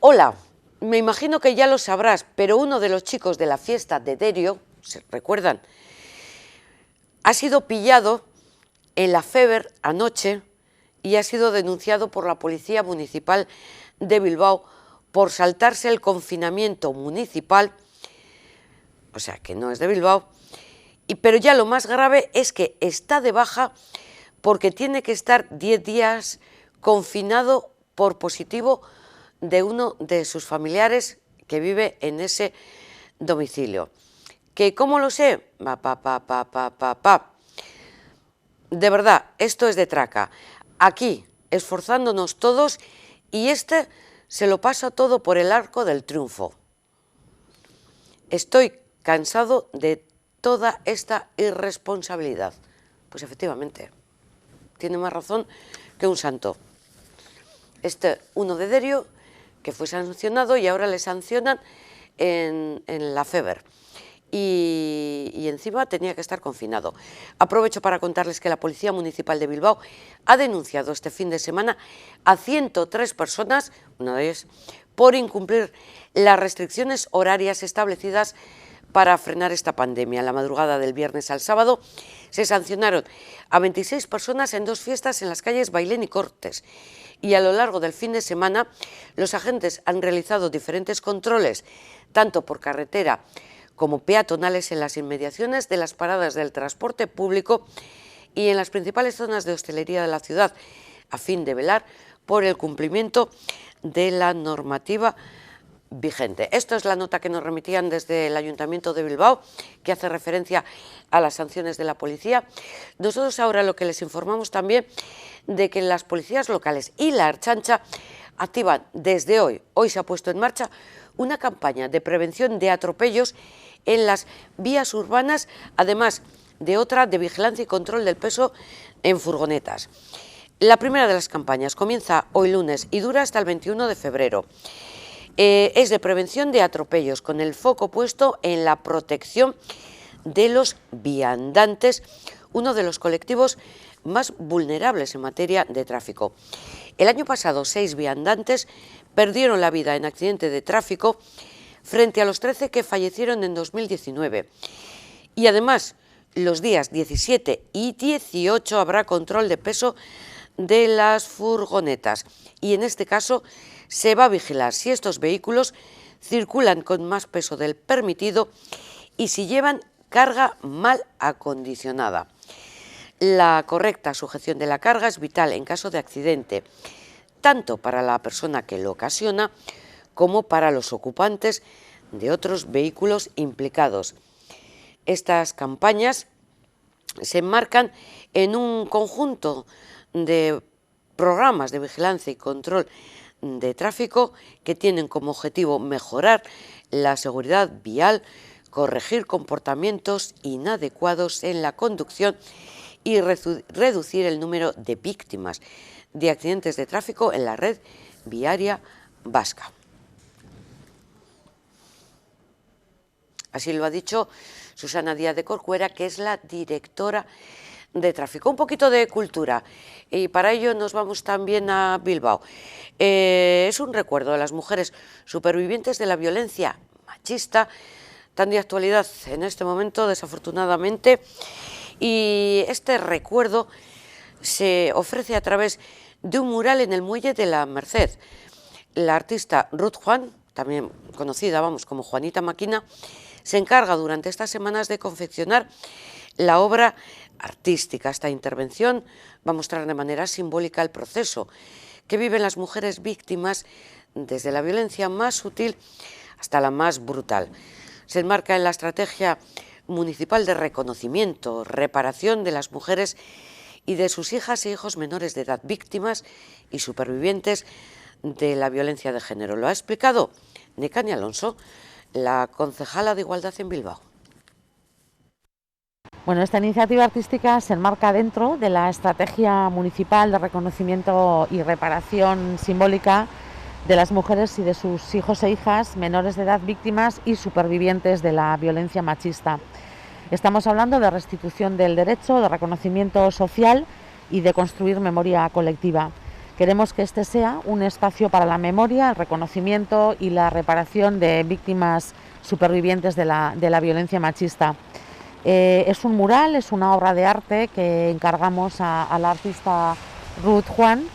Hola, me imagino que ya lo sabrás, pero uno de los chicos de la fiesta de Derio, ¿se recuerdan?, ha sido pillado en la Feber anoche y ha sido denunciado por la Policía Municipal de Bilbao por saltarse el confinamiento municipal, o sea que no es de Bilbao, pero ya lo más grave es que está de baja porque tiene que estar 10 días confinado por positivo de uno de sus familiares que vive en ese domicilio. ¿Que cómo lo sé? De verdad, esto es de traca. Aquí, esforzándonos todos, y se lo pasa todo por el arco del triunfo. Estoy cansado de toda esta irresponsabilidad. Pues efectivamente, tiene más razón que un santo. Uno de Derio, que fue sancionado y ahora le sancionan en la Feber. Y encima tenía que estar confinado. Aprovecho para contarles que la Policía Municipal de Bilbao ha denunciado este fin de semana a 103 personas, una de ellas, por incumplir las restricciones horarias establecidas para frenar esta pandemia. En la madrugada del viernes al sábado se sancionaron a 26 personas en 2 fiestas en las calles Bailén y Cortes. Y a lo largo del fin de semana los agentes han realizado diferentes controles, tanto por carretera como peatonales, en las inmediaciones de las paradas del transporte público y en las principales zonas de hostelería de la ciudad, a fin de velar por el cumplimiento de la normativa vigente. Esto es la nota que nos remitían desde el Ayuntamiento de Bilbao, que hace referencia a las sanciones de la policía. Nosotros ahora lo que les informamos también de que las policías locales y la Ertzaintza activan desde hoy se ha puesto en marcha una campaña de prevención de atropellos en las vías urbanas, además de otra de vigilancia y control del peso en furgonetas. La primera de las campañas comienza hoy lunes y dura hasta el 21 de febrero. Es de prevención de atropellos, con el foco puesto en la protección de los viandantes, uno de los colectivos más vulnerables en materia de tráfico. El año pasado, 6 viandantes perdieron la vida en accidente de tráfico frente a los 13 que fallecieron en 2019. Y además, los días 17 y 18 habrá control de peso de las furgonetas y en este caso se va a vigilar si estos vehículos circulan con más peso del permitido y si llevan carga mal acondicionada. La correcta sujeción de la carga es vital en caso de accidente, tanto para la persona que lo ocasiona como para los ocupantes de otros vehículos implicados. Estas campañas se enmarcan en un conjunto de programas de vigilancia y control de tráfico que tienen como objetivo mejorar la seguridad vial, corregir comportamientos inadecuados en la conducción y reducir el número de víctimas de accidentes de tráfico en la red viaria vasca. Así lo ha dicho Susana Díaz de Corcuera, que es la directora de tráfico. Un poquito de cultura y para ello nos vamos también a Bilbao. Es un recuerdo de las mujeres supervivientes de la violencia machista, tan de actualidad en este momento, desafortunadamente, y este recuerdo se ofrece a través de un mural en el Muelle de la Merced. La artista Ruth Juan, también conocida como Juanita Maquina, se encarga durante estas semanas de confeccionar la obra artística. Esta intervención va a mostrar de manera simbólica el proceso que viven las mujeres víctimas desde la violencia más sutil hasta la más brutal. Se enmarca en la estrategia municipal de reconocimiento, reparación de las mujeres y de sus hijas e hijos menores de edad víctimas y supervivientes de la violencia de género. Lo ha explicado Nekani Alonso, la concejala de Igualdad en Bilbao. Bueno, esta iniciativa artística se enmarca dentro de la estrategia municipal de reconocimiento y reparación simbólica de las mujeres y de sus hijos e hijas menores de edad víctimas y supervivientes de la violencia machista. Estamos hablando de restitución del derecho, de reconocimiento social y de construir memoria colectiva. Queremos que este sea un espacio para la memoria, el reconocimiento y la reparación de víctimas supervivientes de la violencia machista. Es un mural, es una obra de arte que encargamos a la artista Ruth Juan.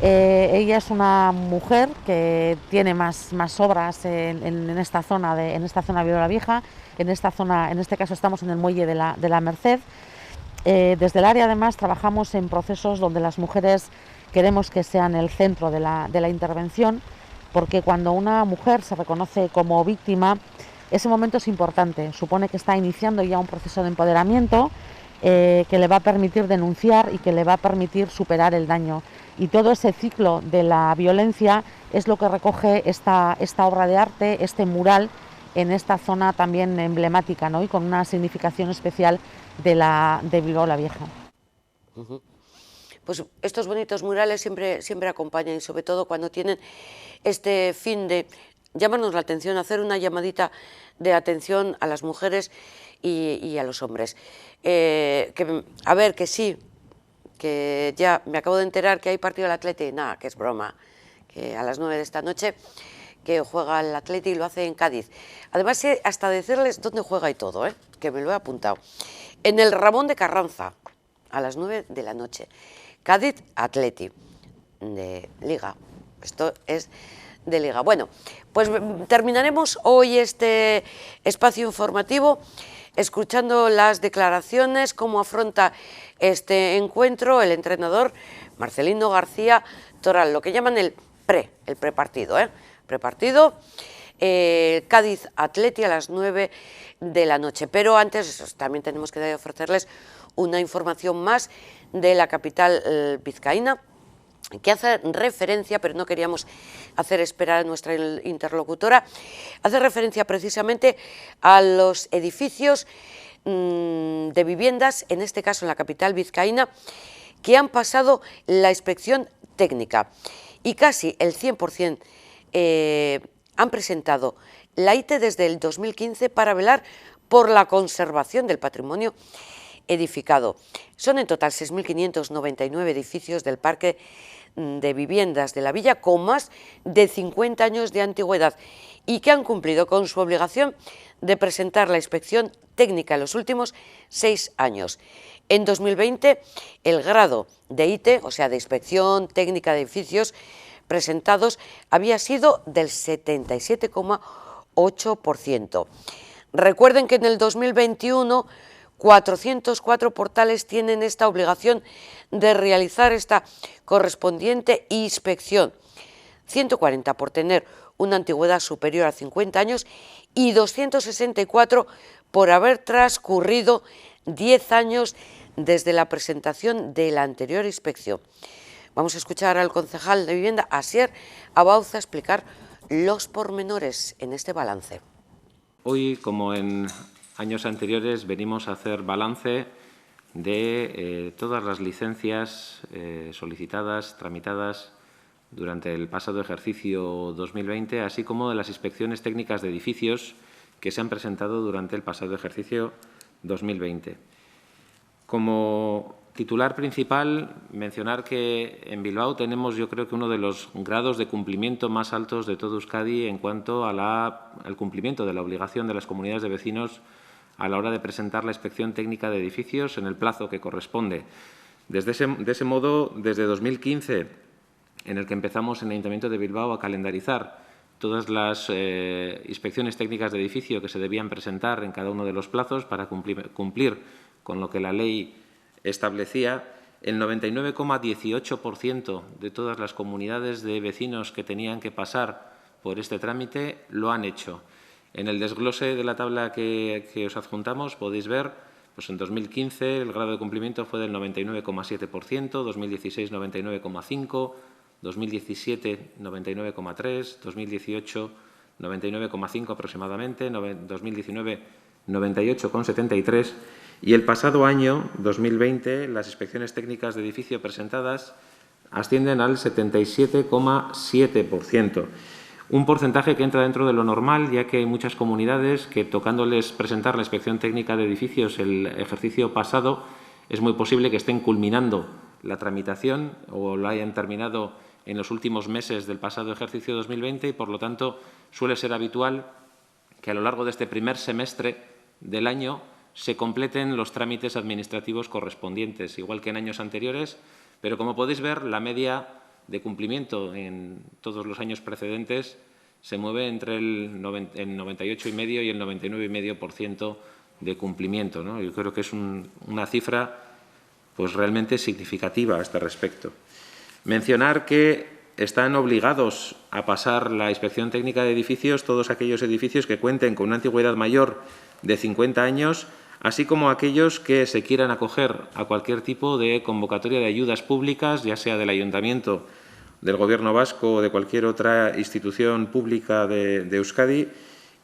Ella es una mujer que tiene más obras en esta zona de Bilbao la Vieja. En este caso estamos en el Muelle de la Merced. Desde el área además trabajamos en procesos donde las mujeres queremos que sean el centro de la intervención, porque cuando una mujer se reconoce como víctima, ese momento es importante, supone que está iniciando ya un proceso de empoderamiento que le va a permitir denunciar y que le va a permitir superar el daño. Y todo ese ciclo de la violencia es lo que recoge esta obra de arte, este mural, en esta zona también emblemática, ¿no? Y con una significación especial de Bilbao la Vieja. Pues estos bonitos murales siempre acompañan, y sobre todo cuando tienen este fin de llamarnos la atención, hacer una llamadita de atención a las mujeres y a los hombres. A ver, que sí, que ya me acabo de enterar que hay partido del Atleti, nada, que es broma, que a las 9 de esta noche que juega el Atleti y lo hace en Cádiz. Además, sé hasta decirles dónde juega y todo, que me lo he apuntado. En el Ramón de Carranza, a las 9 de la noche. Cádiz Atleti, de Liga. Esto es de Liga. Bueno, pues terminaremos hoy este espacio informativo escuchando las declaraciones, cómo afronta este encuentro el entrenador Marcelino García Toral, lo que llaman el prepartido. Prepartido Cádiz Athletic a las 9 de la noche. Pero antes también tenemos que ofrecerles una información más de la capital vizcaína, que hace referencia, pero no queríamos hacer esperar a nuestra interlocutora, hace referencia precisamente a los edificios de viviendas, en este caso en la capital vizcaína, que han pasado la inspección técnica y casi el 100% han presentado la ITE desde el 2015 para velar por la conservación del patrimonio edificado. Son en total 6.599 edificios del parque de viviendas de la villa con más de 50 años de antigüedad y que han cumplido con su obligación de presentar la inspección técnica en los últimos 6 años. En 2020 el grado de ITE, o sea de inspección técnica de edificios presentados, había sido del 77,8%. Recuerden que en el 2021 404 portales tienen esta obligación de realizar esta correspondiente inspección, 140 por tener una antigüedad superior a 50 años y 264 por haber transcurrido 10 años desde la presentación de la anterior inspección. Vamos a escuchar al concejal de Vivienda, Asier Abauza, explicar los pormenores en este balance. Hoy, como en años anteriores, venimos a hacer balance de todas las licencias solicitadas, tramitadas durante el pasado ejercicio 2020, así como de las inspecciones técnicas de edificios que se han presentado durante el pasado ejercicio 2020. Como titular principal, mencionar que en Bilbao tenemos, yo creo que uno de los grados de cumplimiento más altos de todo Euskadi en cuanto al cumplimiento de la obligación de las comunidades de vecinos a la hora de presentar la inspección técnica de edificios en el plazo que corresponde. De ese modo, desde 2015, en el que empezamos en el Ayuntamiento de Bilbao a calendarizar todas las inspecciones técnicas de edificio que se debían presentar en cada uno de los plazos para cumplir con lo que la ley establecía, el 99,18% de todas las comunidades de vecinos que tenían que pasar por este trámite lo han hecho. En el desglose de la tabla que os adjuntamos podéis ver, pues en 2015 el grado de cumplimiento fue del 99,7%, 2016 99,5%, 2017 99,3%, 2018 99,5% aproximadamente, 2019 98,73%, y el pasado año, 2020, las inspecciones técnicas de edificio presentadas ascienden al 77,7%. Un porcentaje que entra dentro de lo normal, ya que hay muchas comunidades que, tocándoles presentar la inspección técnica de edificios el ejercicio pasado, es muy posible que estén culminando la tramitación o lo hayan terminado en los últimos meses del pasado ejercicio 2020 y, por lo tanto, suele ser habitual que a lo largo de este primer semestre del año se completen los trámites administrativos correspondientes, igual que en años anteriores, pero como podéis ver, la media de cumplimiento en todos los años precedentes se mueve entre el 98,5% y el 99,5% de cumplimiento, ¿no? Yo creo que es una cifra pues realmente significativa a este respecto. Mencionar que están obligados a pasar la inspección técnica de edificios todos aquellos edificios que cuenten con una antigüedad mayor de 50 años, así como aquellos que se quieran acoger a cualquier tipo de convocatoria de ayudas públicas, ya sea del Ayuntamiento, del Gobierno vasco o de cualquier otra institución pública de Euskadi,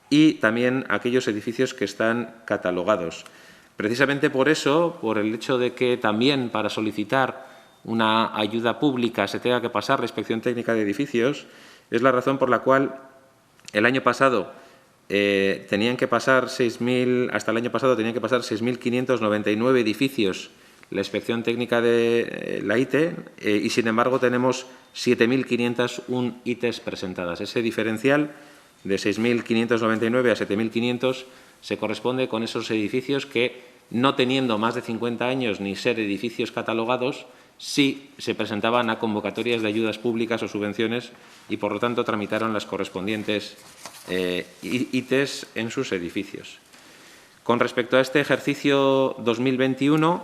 y también aquellos edificios que están catalogados. Precisamente por eso, por el hecho de que también para solicitar una ayuda pública se tenga que pasar la inspección técnica de edificios, es la razón por la cual el año pasado tenían que pasar 6.599 edificios la inspección técnica de la ITE y, sin embargo, tenemos 7.501 ITEs presentadas. Ese diferencial de 6.599 a 7.500 se corresponde con esos edificios que, no teniendo más de 50 años ni ser edificios catalogados, sí se presentaban a convocatorias de ayudas públicas o subvenciones y, por lo tanto, tramitaron las correspondientes ITEs en sus edificios. Con respecto a este ejercicio 2021,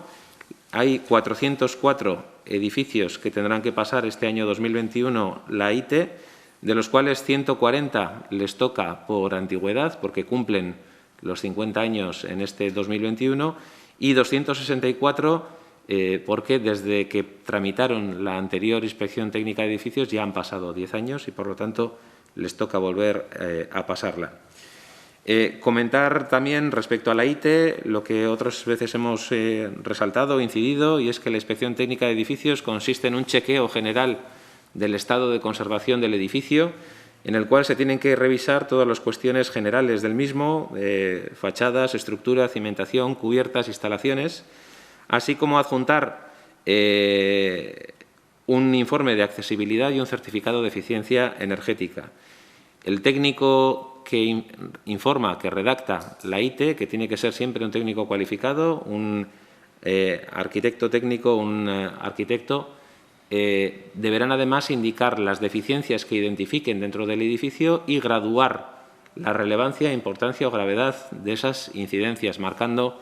hay 404 edificios que tendrán que pasar este año 2021 la ITE, de los cuales 140 les toca por antigüedad, porque cumplen los 50 años en este 2021, y 264 porque desde que tramitaron la anterior inspección técnica de edificios ya han pasado 10 años y, por lo tanto, les toca volver a pasarla. Comentar también respecto a la ITE lo que otras veces hemos resaltado, incidido, y es que la inspección técnica de edificios consiste en un chequeo general del estado de conservación del edificio, en el cual se tienen que revisar todas las cuestiones generales del mismo, fachadas, estructura, cimentación, cubiertas, instalaciones, así como adjuntar un informe de accesibilidad y un certificado de eficiencia energética. El técnico que informa, que redacta la ITE, que tiene que ser siempre un técnico cualificado, un arquitecto técnico, un arquitecto, deberán además indicar las deficiencias que identifiquen dentro del edificio y graduar la relevancia, importancia o gravedad de esas incidencias, marcando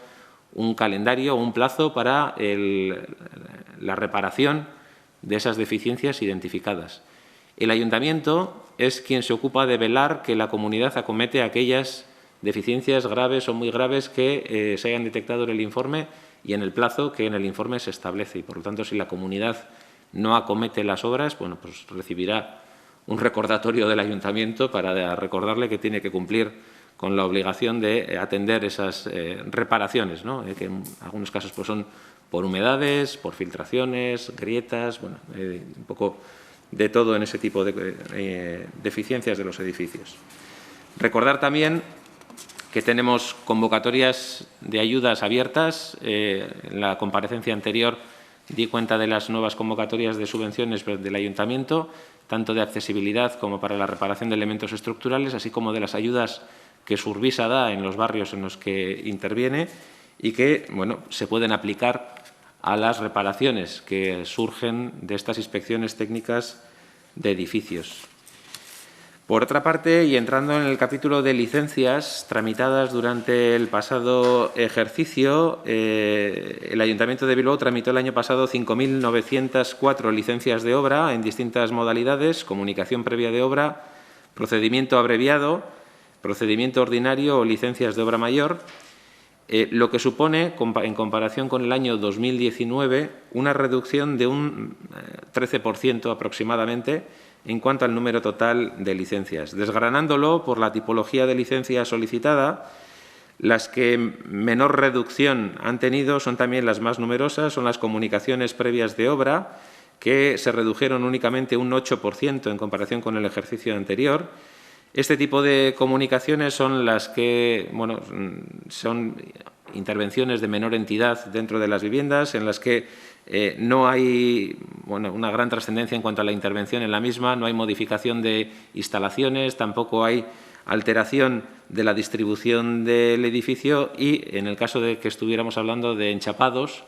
un calendario o un plazo para la reparación de esas deficiencias identificadas. El ayuntamiento es quien se ocupa de velar que la comunidad acomete aquellas deficiencias graves o muy graves que se hayan detectado en el informe y en el plazo que en el informe se establece. Y, por lo tanto, si la comunidad no acomete las obras, bueno, pues recibirá un recordatorio del ayuntamiento para recordarle que tiene que cumplir con la obligación de atender esas reparaciones, ¿no? Que en algunos casos pues son por humedades, por filtraciones, grietas, bueno, un poco de todo en ese tipo de deficiencias de los edificios. Recordar también que tenemos convocatorias de ayudas abiertas. En la comparecencia anterior di cuenta de las nuevas convocatorias de subvenciones del ayuntamiento, tanto de accesibilidad como para la reparación de elementos estructurales, así como de las ayudas que Survisa da en los barrios en los que interviene y que, bueno, se pueden aplicar a las reparaciones que surgen de estas inspecciones técnicas de edificios. Por otra parte, y entrando en el capítulo de licencias tramitadas durante el pasado ejercicio, el Ayuntamiento de Bilbao tramitó el año pasado 5.904 licencias de obra en distintas modalidades: comunicación previa de obra, procedimiento abreviado, procedimiento ordinario o licencias de obra mayor, lo que supone, en comparación con el año 2019, una reducción de un 13% aproximadamente en cuanto al número total de licencias. Desgranándolo por la tipología de licencia solicitada, las que menor reducción han tenido son también las más numerosas, son las comunicaciones previas de obra, que se redujeron únicamente un 8% en comparación con el ejercicio anterior. Este tipo de comunicaciones son las que, bueno, son intervenciones de menor entidad dentro de las viviendas, en las que no hay, bueno, una gran trascendencia en cuanto a la intervención en la misma, no hay modificación de instalaciones, tampoco hay alteración de la distribución del edificio y, en el caso de que estuviéramos hablando de enchapados,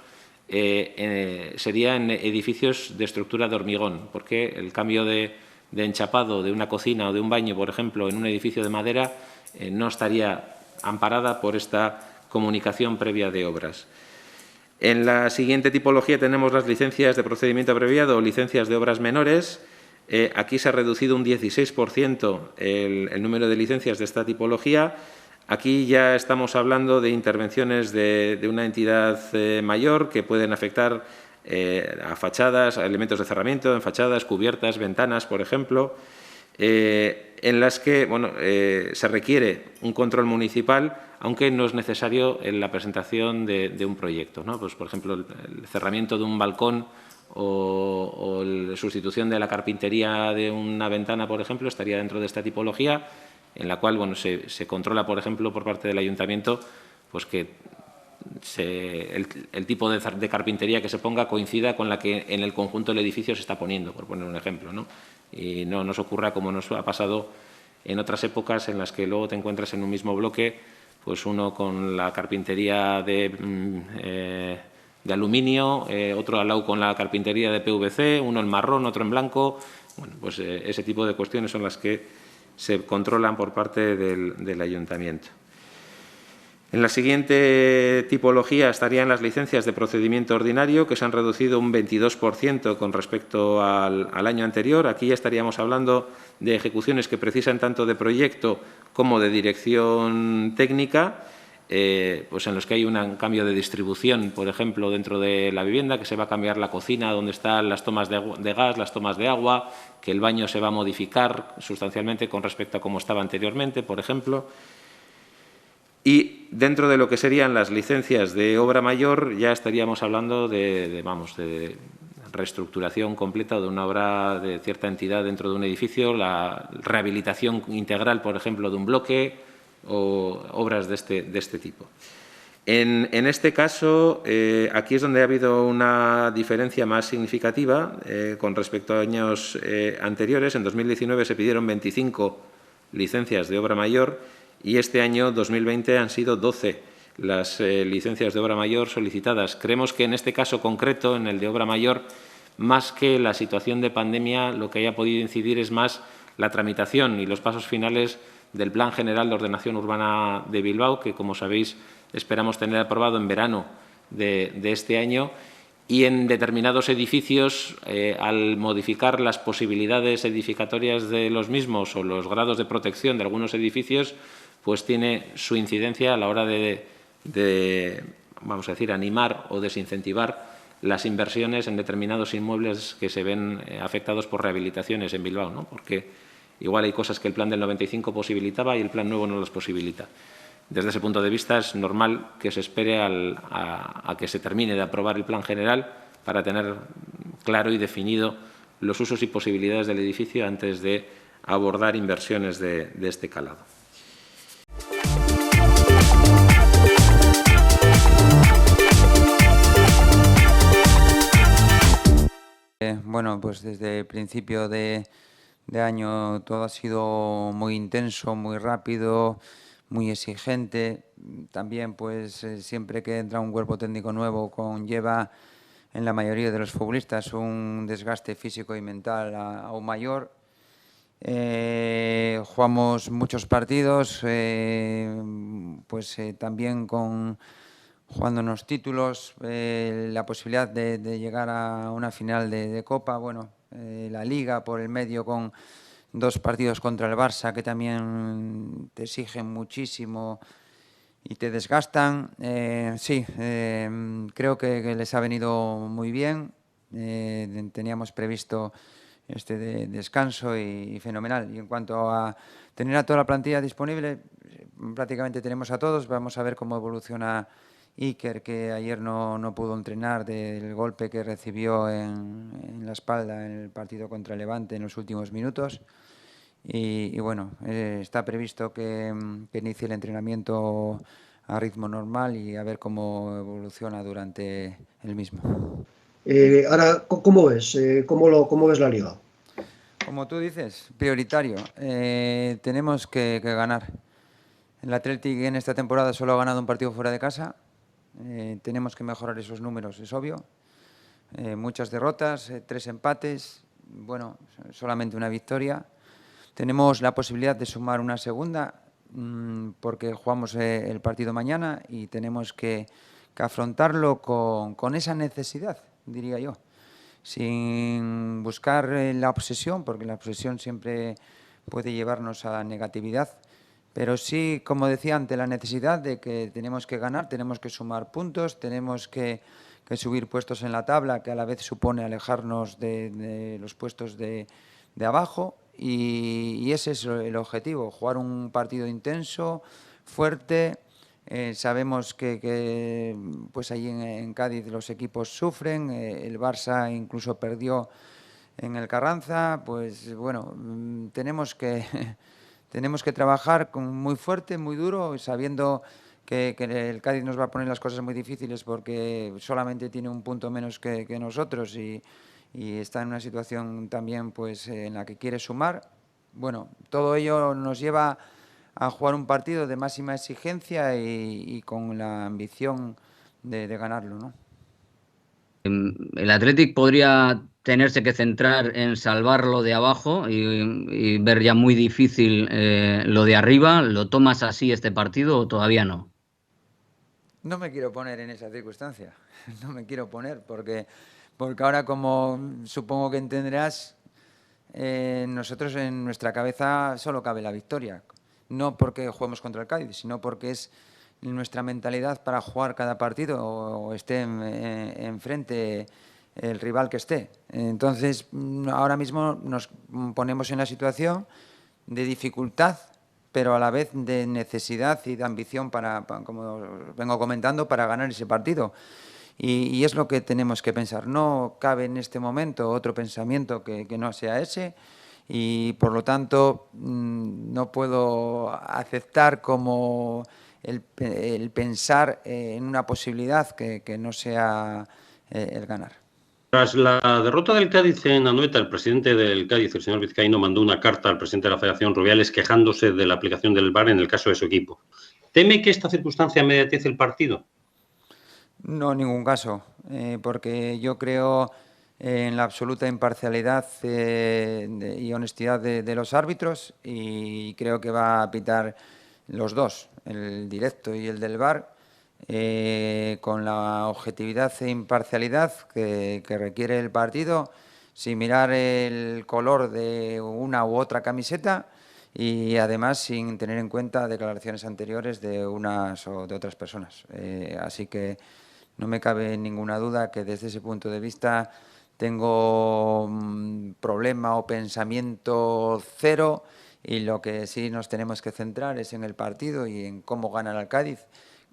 sería en edificios de estructura de hormigón, porque el cambio de enchapado de una cocina o de un baño, por ejemplo, en un edificio de madera, no estaría amparada por esta comunicación previa de obras. En la siguiente tipología tenemos las licencias de procedimiento abreviado o licencias de obras menores. Aquí se ha reducido un 16% el número de licencias de esta tipología. Aquí ya estamos hablando de intervenciones de una entidad mayor que pueden afectar a fachadas, a elementos de cerramiento, en fachadas, cubiertas, ventanas, por ejemplo, en las que, bueno, se requiere un control municipal, aunque no es necesario en la presentación de un proyecto, ¿no? Pues, por ejemplo, el cerramiento de un balcón o la sustitución de la carpintería de una ventana, por ejemplo, estaría dentro de esta tipología, en la cual, bueno, se controla, por ejemplo, por parte del ayuntamiento, pues que el tipo de carpintería que se ponga coincida con la que en el conjunto del edificio se está poniendo, por poner un ejemplo, ¿no? Y no nos ocurra como nos ha pasado en otras épocas en las que luego te encuentras en un mismo bloque, pues uno con la carpintería de aluminio, otro al lado con la carpintería de PVC, uno en marrón, otro en blanco. Bueno, pues ese tipo de cuestiones son las que se controlan por parte del ayuntamiento. En la siguiente tipología estarían las licencias de procedimiento ordinario, que se han reducido un 22% con respecto al año anterior. Aquí ya estaríamos hablando de ejecuciones que precisan tanto de proyecto como de dirección técnica, pues en los que hay un cambio de distribución, por ejemplo, dentro de la vivienda, que se va a cambiar la cocina, donde están las tomas de gas, las tomas de agua, que el baño se va a modificar sustancialmente con respecto a cómo estaba anteriormente, por ejemplo. Y dentro de lo que serían las licencias de obra mayor ya estaríamos hablando de reestructuración completa de una obra de cierta entidad dentro de un edificio, la rehabilitación integral, por ejemplo, de un bloque o obras de este tipo. En este caso, aquí es donde ha habido una diferencia más significativa con respecto a años anteriores. En 2019 se pidieron 25 licencias de obra mayor y este año 2020 han sido 12 las licencias de obra mayor solicitadas. Creemos que en este caso concreto, en el de obra mayor, más que la situación de pandemia, lo que haya podido incidir es más la tramitación y los pasos finales del Plan General de Ordenación Urbana de Bilbao, que, como sabéis, esperamos tener aprobado en verano de este año. Y en determinados edificios, al modificar las posibilidades edificatorias de los mismos o los grados de protección de algunos edificios, pues tiene su incidencia a la hora de vamos a decir, animar o desincentivar las inversiones en determinados inmuebles que se ven afectados por rehabilitaciones en Bilbao, ¿no? Porque igual hay cosas que el plan del 95 posibilitaba y el plan nuevo no las posibilita. Desde ese punto de vista es normal que se espere a que se termine de aprobar el plan general para tener claro y definido los usos y posibilidades del edificio antes de abordar inversiones de este calado. Bueno, pues desde el principio de año todo ha sido muy intenso, muy rápido, muy exigente. También, pues siempre que entra un cuerpo técnico nuevo conlleva en la mayoría de los futbolistas un desgaste físico y mental aún mayor. Jugamos muchos partidos, también jugándonos títulos, la posibilidad de llegar a una final de Copa, la Liga por el medio con 2 partidos contra el Barça que también te exigen muchísimo y te desgastan. Creo que les ha venido muy bien. Teníamos previsto este descanso y fenomenal. Y en cuanto a tener a toda la plantilla disponible, prácticamente tenemos a todos. Vamos a ver cómo evoluciona Iker, que ayer no pudo entrenar del golpe que recibió en la espalda en el partido contra Levante en los últimos minutos. Y está previsto que inicie el entrenamiento a ritmo normal y a ver cómo evoluciona durante el mismo. Ahora, ¿cómo ves? ¿Cómo ves la Liga? Como tú dices, prioritario. Tenemos que ganar. El Athletic en esta temporada solo ha ganado un partido fuera de casa. Tenemos que mejorar esos números, es obvio. Muchas derrotas, 3 empates, solamente una victoria. Tenemos la posibilidad de sumar una segunda porque jugamos el partido mañana y tenemos que afrontarlo con esa necesidad, diría yo, sin buscar la obsesión, porque la obsesión siempre puede llevarnos a la negatividad, pero sí, como decía antes, la necesidad de que tenemos que ganar, tenemos que sumar puntos, tenemos que subir puestos en la tabla, que a la vez supone alejarnos de los puestos de abajo. Y ese es el objetivo, jugar un partido intenso, fuerte. Sabemos que allí en Cádiz los equipos sufren, el Barça incluso perdió en el Carranza. Tenemos que trabajar muy fuerte, muy duro, sabiendo que el Cádiz nos va a poner las cosas muy difíciles porque solamente tiene un punto menos que nosotros y está en una situación también en la que quiere sumar. Todo ello nos lleva a jugar un partido de máxima exigencia y con la ambición de ganarlo, ¿no? El Athletic podría tenerse que centrar en salvarlo de abajo y ver ya muy difícil lo de arriba. ¿Lo tomas así este partido o todavía no? No me quiero poner en esa circunstancia, no me quiero poner, porque ahora, como supongo que entenderás, nosotros en nuestra cabeza solo cabe la victoria. No porque juguemos contra el Cádiz, sino porque es nuestra mentalidad para jugar cada partido o esté enfrente el rival que esté. Entonces, ahora mismo nos ponemos en la situación de dificultad, pero a la vez de necesidad y de ambición para, como vengo comentando, para ganar ese partido. Y es lo que tenemos que pensar. No cabe en este momento otro pensamiento que no sea ese, y por lo tanto no puedo aceptar como el pensar en una posibilidad que no sea el ganar. Tras la derrota del Cádiz en Anoeta, el presidente del Cádiz, el señor Vizcaíno, mandó una carta al presidente de la Federación, Rubiales, quejándose de la aplicación del VAR en el caso de su equipo. ¿Teme que esta circunstancia mediatice el partido? No, en ningún caso, porque yo creo en la absoluta imparcialidad y honestidad de los árbitros, y creo que va a pitar los dos, el directo y el del VAR, con la objetividad e imparcialidad que requiere el partido, sin mirar el color de una u otra camiseta y además sin tener en cuenta declaraciones anteriores de unas o de otras personas. Así que no me cabe ninguna duda que desde ese punto de vista tengo problema o pensamiento cero, y lo que sí nos tenemos que centrar es en el partido y en cómo ganar al Cádiz,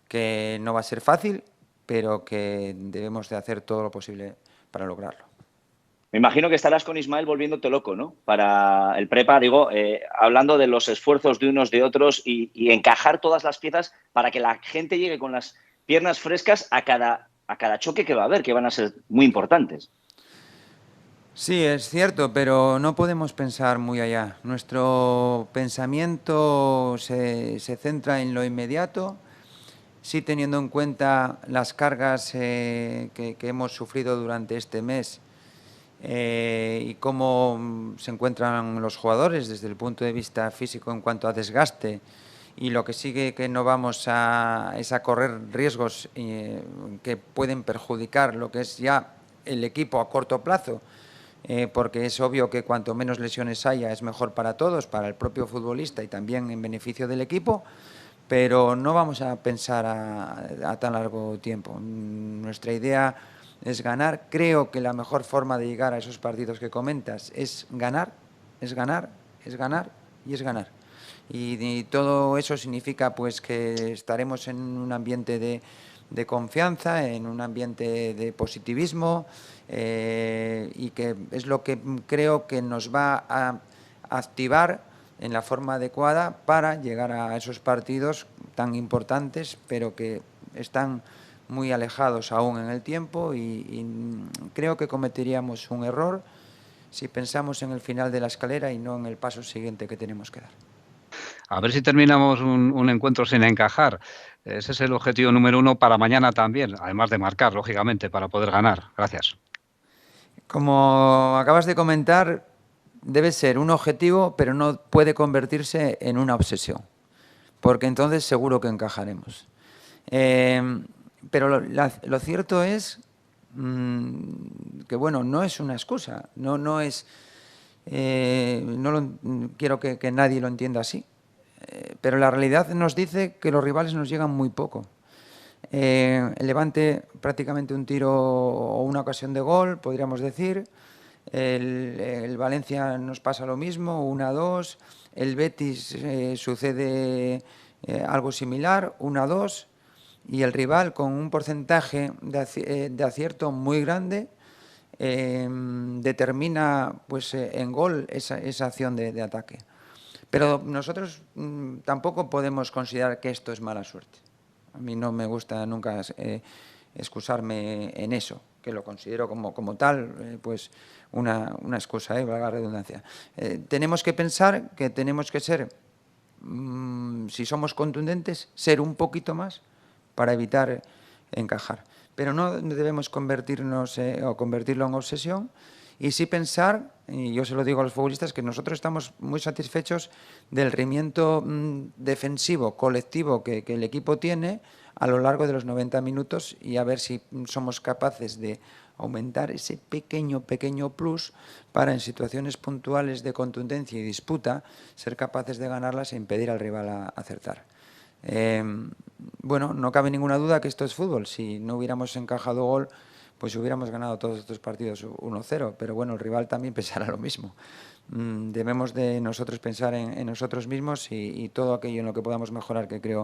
que no va a ser fácil, pero que debemos de hacer todo lo posible para lograrlo. Me imagino que estarás con Ismael volviéndote loco, ¿no? Para el prepa, digo, hablando de los esfuerzos de unos de otros y encajar todas las piezas para que la gente llegue con las piernas frescas a cada choque que va a haber, que van a ser muy importantes. Sí, es cierto, pero no podemos pensar muy allá. Nuestro pensamiento se centra en lo inmediato, sí teniendo en cuenta las cargas que hemos sufrido durante este mes y cómo se encuentran los jugadores desde el punto de vista físico en cuanto a desgaste, y lo que sigue que no vamos es a correr riesgos que pueden perjudicar lo que es ya el equipo a corto plazo, porque es obvio que cuanto menos lesiones haya es mejor para todos, para el propio futbolista y también en beneficio del equipo, pero no vamos a pensar a tan largo tiempo. Nuestra idea es ganar. Creo que la mejor forma de llegar a esos partidos que comentas es ganar, es ganar, es ganar y es ganar. Y todo eso significa pues que estaremos en un ambiente de confianza, en un ambiente de positivismo, y que es lo que creo que nos va a activar en la forma adecuada para llegar a esos partidos tan importantes, pero que están muy alejados aún en el tiempo, y creo que cometeríamos un error si pensamos en el final de la escalera y no en el paso siguiente que tenemos que dar. A ver si terminamos un encuentro sin encajar. Ese es el objetivo número 1 para mañana también, además de marcar, lógicamente, para poder ganar. Gracias. Como acabas de comentar, debe ser un objetivo, pero no puede convertirse en una obsesión, porque entonces seguro que encajaremos. Pero lo cierto es que, bueno, no es una excusa, no quiero que nadie lo entienda así. Pero la realidad nos dice que los rivales nos llegan muy poco. El Levante prácticamente un tiro o una ocasión de gol, podríamos decir. El Valencia nos pasa lo mismo, 1-2. El Betis sucede algo similar, 1-2. Y el rival, con un porcentaje de acierto muy grande, determina pues, en gol esa acción de ataque. Pero nosotros tampoco podemos considerar que esto es mala suerte. A mí no me gusta nunca excusarme en eso, que lo considero como tal, pues una excusa, valga la redundancia. Tenemos que pensar que tenemos que ser, si somos contundentes, ser un poquito más para evitar encajar. Pero no debemos convertirnos o convertirlo en obsesión, y sí pensar, y yo se lo digo a los futbolistas, que nosotros estamos muy satisfechos del rendimiento defensivo colectivo que el equipo tiene, a lo largo de los 90 minutos y a ver si somos capaces de aumentar ese pequeño plus para en situaciones puntuales de contundencia y disputa ser capaces de ganarlas e impedir al rival a acertar. Bueno, no cabe ninguna duda que esto es fútbol. Si no hubiéramos encajado gol, pues hubiéramos ganado todos estos partidos 1-0, pero bueno, el rival también pensará lo mismo. Debemos de nosotros pensar en nosotros mismos y todo aquello en lo que podamos mejorar, que creo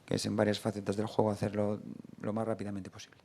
que es en varias facetas del juego, hacerlo lo más rápidamente posible.